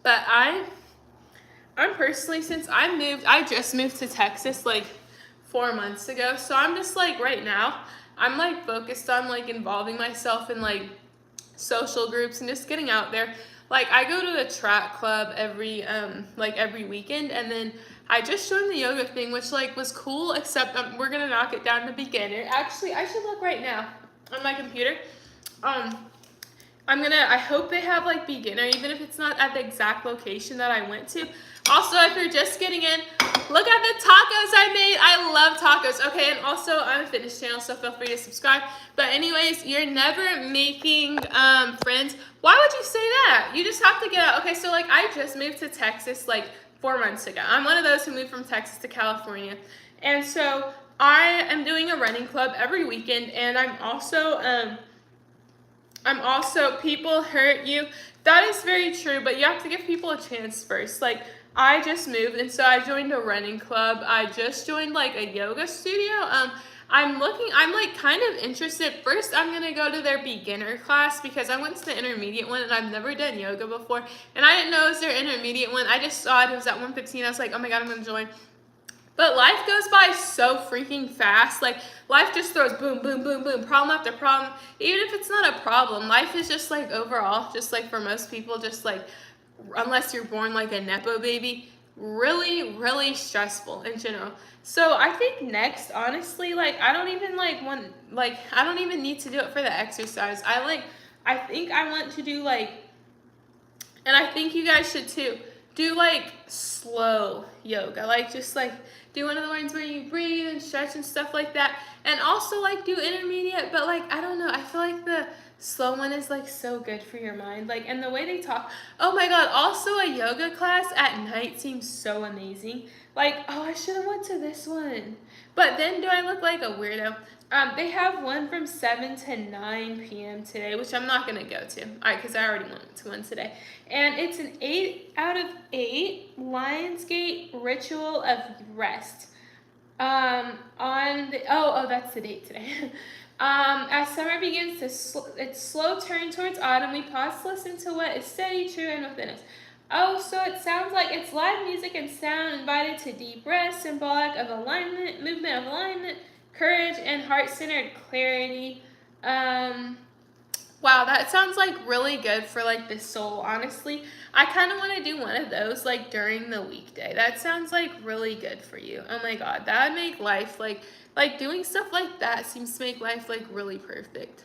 But I'm personally, since I just moved to Texas like 4 months ago. So I'm just like right now, I'm like focused on like involving myself in like social groups and just getting out there. Like I go to a track club every weekend, and then I just joined the yoga thing, which like was cool, except we're gonna knock it down to beginner. Actually, I should look right now on my computer. I hope they have like beginner, even if it's not at the exact location that I went to. Also, if you're just getting in, look at the tacos I made. I love tacos. Okay, and also I'm a fitness channel, so feel free to subscribe. But anyways, you're never making friends. Why would you say that? You just have to get out. Okay, so like I just moved to Texas like 4 months ago. I'm one of those who moved from Texas to California. And so I am doing a running club every weekend, and I'm also people hurt you. That is very true, but you have to give people a chance first. Like, I just moved, and so I joined a running club. I just joined, like, a yoga studio. I'm like, kind of interested. First, I'm gonna go to their beginner class because I went to the intermediate one, and I've never done yoga before. And I didn't know it was their intermediate one. I just saw it was at 1:15. I was like, oh my God, I'm gonna join. But life goes by so freaking fast. Like, life just throws boom, boom, boom, boom, problem after problem. Even if it's not a problem, life is just like overall, just like for most people, just like, unless you're born like a Nepo baby, really, really stressful in general. So I think next, honestly, like, I don't even I don't even need to do it for the exercise. I think I want to do like, and I think you guys should too, do like slow yoga, like just like do one of the ones where you breathe and stretch and stuff like that, and also like do intermediate. But like, I don't know, I feel like the slow one is like so good for your mind, like, and the way they talk. Oh my God, also a yoga class at night seems so amazing. Like, oh, I should have went to this one, but then do I look like a weirdo? They have one from 7 to 9 p.m. today, which I'm not going to go to, because I already went to one today. And it's an 8 out of 8 Lionsgate Ritual of Rest. That's the date today. As summer begins its slow turn towards autumn, we pause to listen to what is steady, true, and within us. Oh, so it sounds like it's live music and sound invited to deep rest, symbolic of alignment, movement of alignment, courage, and heart-centered clarity. Wow, that sounds like really good for like the soul, honestly. I kind of want to do one of those like during the weekday. That sounds like really good for you. Oh my God, that would make life like doing stuff like that seems to make life like really perfect.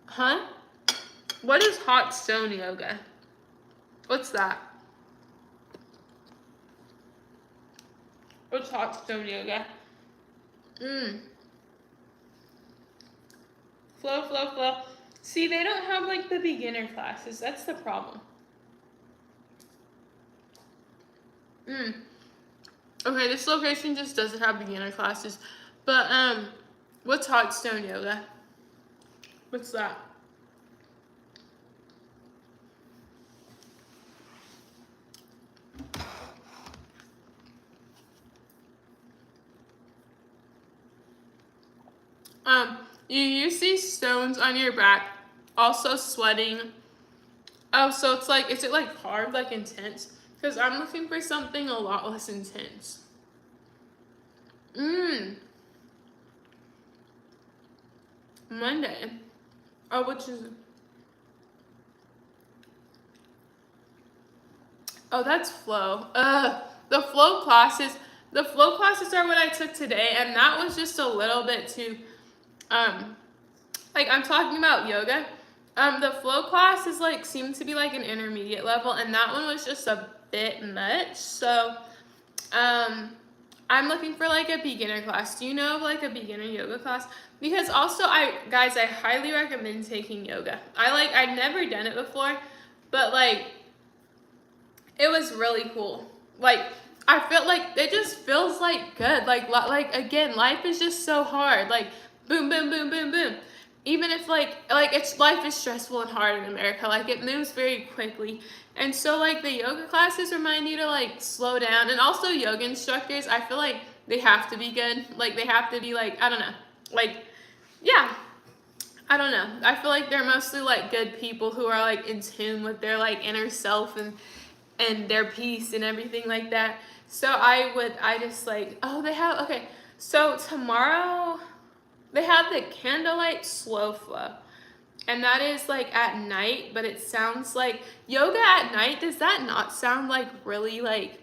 Huh? What is hot stone yoga? What's that? What's hot stone yoga? Flow, flow, flow. See, they don't have like the beginner classes. That's the problem. Okay, this location just doesn't have beginner classes. But what's hot stone yoga? What's that? You use these stones on your back, also sweating. Oh, so it's like, is it like hard, like intense? Because I'm looking for something a lot less intense. Monday. Oh, which is... Oh, that's flow. The flow classes. The flow classes are what I took today, and that was just a little bit too, like I'm talking about yoga. The flow class is like, seemed to be like an intermediate level, and that one was just a bit much. So, I'm looking for like a beginner class. Do you know of like a beginner yoga class? Because also guys, I highly recommend taking yoga. I'd never done it before, but like, it was really cool. Like, I felt like it just feels like good. Like again, life is just so hard. Like, boom, boom, boom, boom, boom. Even if like it's life is stressful and hard in America. Like, it moves very quickly. And so like the yoga classes remind you to like slow down. And also yoga instructors, I feel like they have to be good. Like, they have to be like, I don't know. Like, yeah. I don't know. I feel like they're mostly like good people who are like in tune with their like inner self and their peace and everything like that. So I just like, oh, they have, okay. So tomorrow they have the candlelight slow flow. And that is like at night, but it sounds like yoga at night. Does that not sound like really like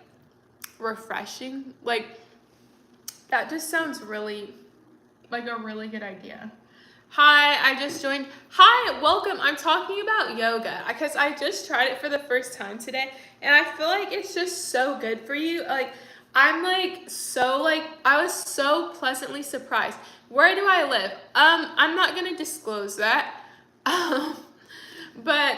refreshing? Like, that just sounds really like a really good idea. Hi, I just joined. Hi, welcome. I'm talking about yoga because I just tried it for the first time today, and I feel like it's just so good for you. Like, I'm like so like I was so pleasantly surprised. Where do I live? I'm not gonna disclose that. But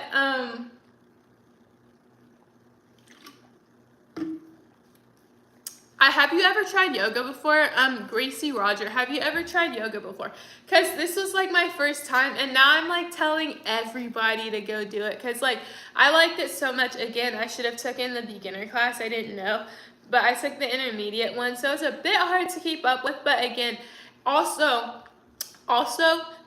have you ever tried yoga before? Gracie Roger, have you ever tried yoga before? Because this was like my first time, and now I'm like telling everybody to go do it because like I liked it so much. Again, I should have taken the beginner class. I didn't know, but I took the intermediate one, so it's a bit hard to keep up with. But again, also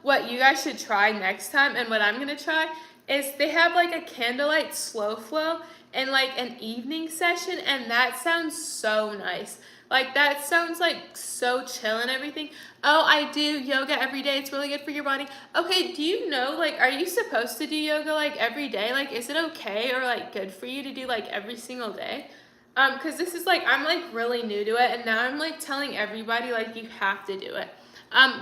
what you guys should try next time, and what I'm gonna try, is they have like a candlelight slow flow and like an evening session, and that sounds so nice. Like, that sounds like so chill and everything. Oh, I do yoga every day. It's really good for your body. Okay, do you know, like, are you supposed to do yoga like every day? Like, is it okay or like good for you to do like every single day? Because this is like, I'm like really new to it, and now I'm like telling everybody like you have to do it.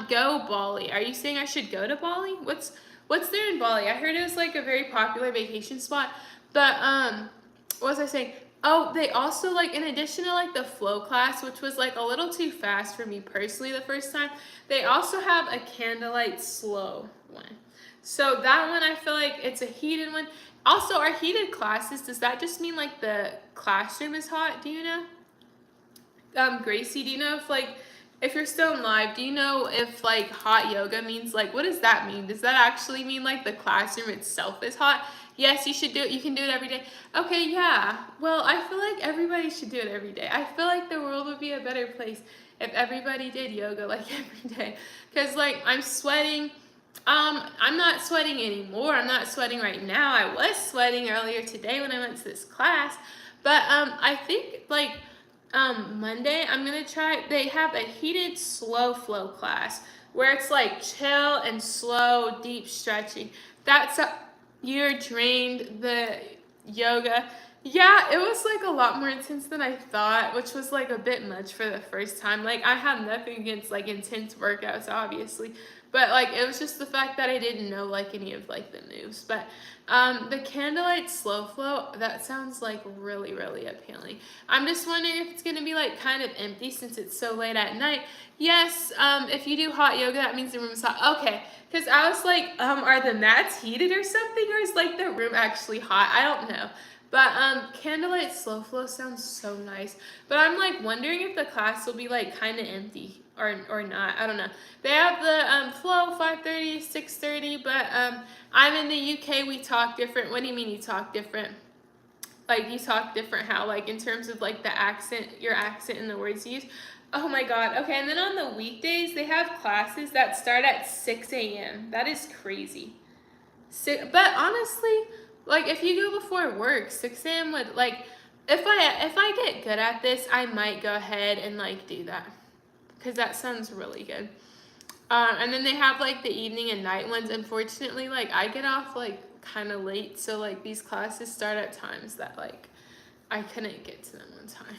Go Bali. Are you saying I should go to Bali? What's there in Bali? I heard it was like a very popular vacation spot. But what was I saying? Oh, they also, like, in addition to like the flow class, which was like a little too fast for me personally the first time, they also have a candlelight slow one. So that one, I feel like it's a heated one. Also, our heated classes, does that just mean like the classroom is hot? Do you know? Gracie, do you know if you're still in live, do you know if like hot yoga means like, what does that mean? Does that actually mean like the classroom itself is hot? Yes, you should do it. You can do it every day. Okay, yeah. Well, I feel like everybody should do it every day. I feel like the world would be a better place if everybody did yoga like every day. Because like I'm sweating. I'm not sweating anymore. I'm not sweating right now. I was sweating earlier today when I went to this class. But I think like Monday I'm gonna try. They have a heated slow flow class where it's like chill and slow, deep stretching. That's you're drained. The yoga, yeah, it was like a lot more intense than I thought, which was like a bit much for the first time. Like, I have nothing against like intense workouts, obviously, but like it was just the fact that I didn't know like any of like the moves. But the candlelight slow flow, that sounds like really, really appealing. I'm just wondering if it's gonna be like kind of empty since it's so late at night. Yes, if you do hot yoga, that means the room's hot. Okay, because I was like, are the mats heated or something, or is like the room actually hot? I don't know. But candlelight slow flow sounds so nice. But I'm like wondering if the class will be like kind of empty or not. I don't know. They have the flow 5:30, 6:30, but I'm in the UK. We talk different. What do you mean you talk different? Like, you talk different how? Like, in terms of like the accent, your accent and the words you use? Oh my god. Okay, and then on the weekdays, they have classes that start at 6 a.m. That is crazy. But honestly, like if you go before work, 6 a.m. would like if I get good at this, I might go ahead and like do that because that sounds really good. And then they have like the evening and night ones. Unfortunately, like I get off like kind of late, so like these classes start at times that like I couldn't get to them on time.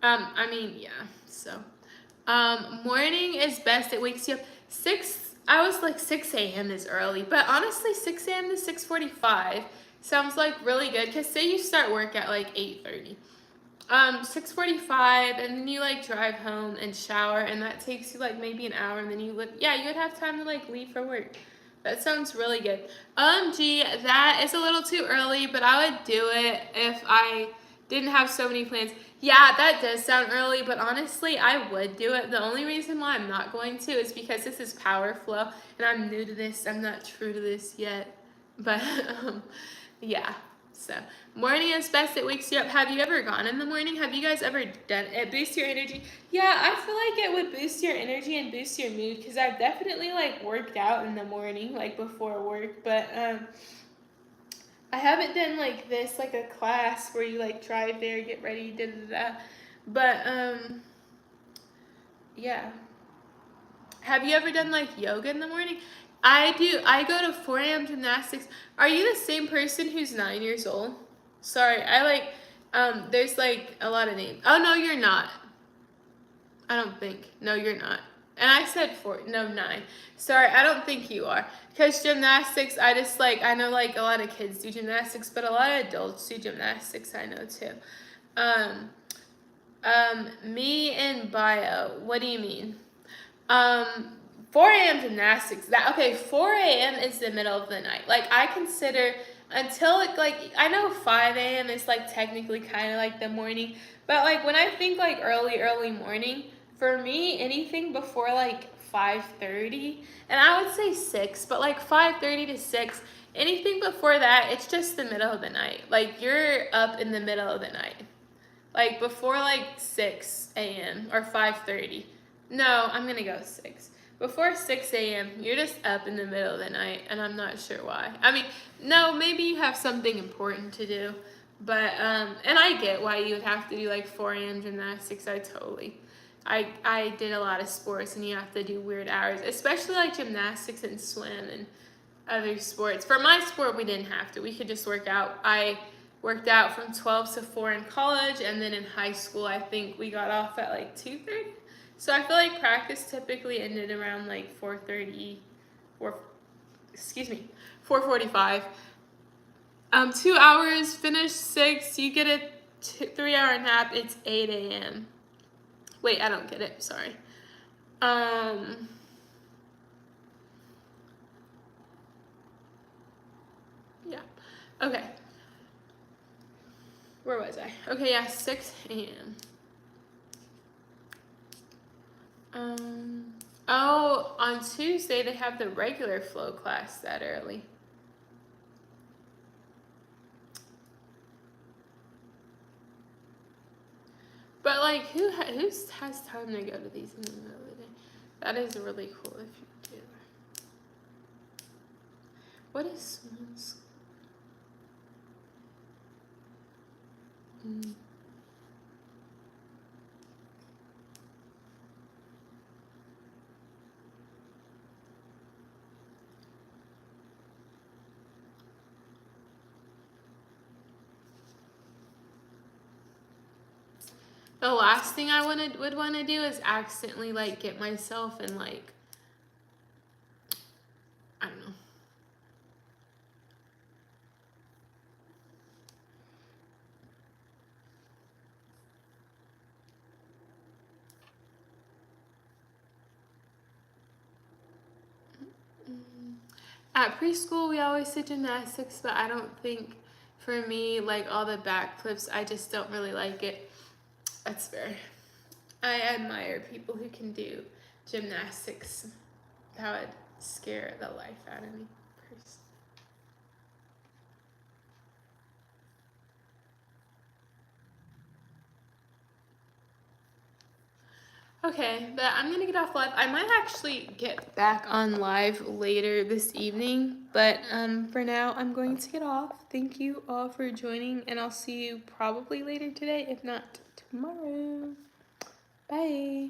I mean, yeah. So, morning is best. It wakes you up 6. I was like 6 a.m. is early, but honestly, 6 a.m. to 6:45 sounds like really good. Cause say you start work at like 8:30. 6:45, and then you like drive home and shower, and that takes you like maybe an hour, and then you would yeah you would have time to like leave for work. That sounds really good. Gee, that is a little too early, but I would do it if I didn't have so many plans. Yeah, that does sound early, but honestly, I would do it. The only reason why I'm not going to is because this is Power Flow, and I'm new to this. I'm not true to this yet, but yeah. So, morning is best. It wakes you up. Have you ever gone in the morning? Have you guys ever done it? Boost your energy? Yeah, I feel like it would boost your energy and boost your mood because I've definitely like worked out in the morning, like before work, but I haven't done like this, like a class where you like drive there, get ready, da da da. But yeah. Have you ever done like yoga in the morning? I do. I go to 4 a.m. gymnastics. Are you the same person who's 9 years old? Sorry, I like, there's like a lot of names. Oh, no, you're not. I don't think. No, you're not. And I said 4, no, 9. Sorry, I don't think you are. Because gymnastics, I just like, I know like a lot of kids do gymnastics, but a lot of adults do gymnastics, I know too. Um, Me and bio, what do you mean? 4 a.m. gymnastics. That okay, 4 a.m. is the middle of the night. Like I consider until it, like I know 5 a.m. is like technically kind of like the morning, but like when I think like early morning, for me anything before like 5:30, and I would say 6, but like 5:30 to 6, anything before that, it's just the middle of the night. Like you're up in the middle of the night. Like before like 6 a.m. or 5:30. No, I'm gonna go 6. Before 6 a.m., you're just up in the middle of the night, and I'm not sure why. I mean, no, maybe you have something important to do, but and I get why you would have to do like 4 a.m. gymnastics. I did a lot of sports, and you have to do weird hours, especially like gymnastics and swim and other sports. For my sport, we didn't have to. We could just work out. I worked out from 12 to 4 in college, and then in high school, I think we got off at like 2:30. So I feel like practice typically ended around like 4:30, or excuse me, 4:45. 2 hours, finish 6. You get a 3-hour nap. It's 8 a.m. Wait, I don't get it. Sorry. Yeah. Okay. Where was I? Okay, yeah, 6 a.m. Oh, on Tuesday they have the regular flow class that early. But like, who has time to go to these in the middle of the day? That is really cool if you do. What is Swan School? The last thing I would want to do is accidentally like get myself in like, I don't know. At preschool, we always did gymnastics, but I don't think for me, like all the backflips, I just don't really like it. That's fair. I admire people who can do gymnastics. That would scare the life out of me. Okay, but I'm gonna get off live. I might actually get back on live later this evening, but for now I'm going to get off. Thank you all for joining, and I'll see you probably later today, if not tomorrow. Bye.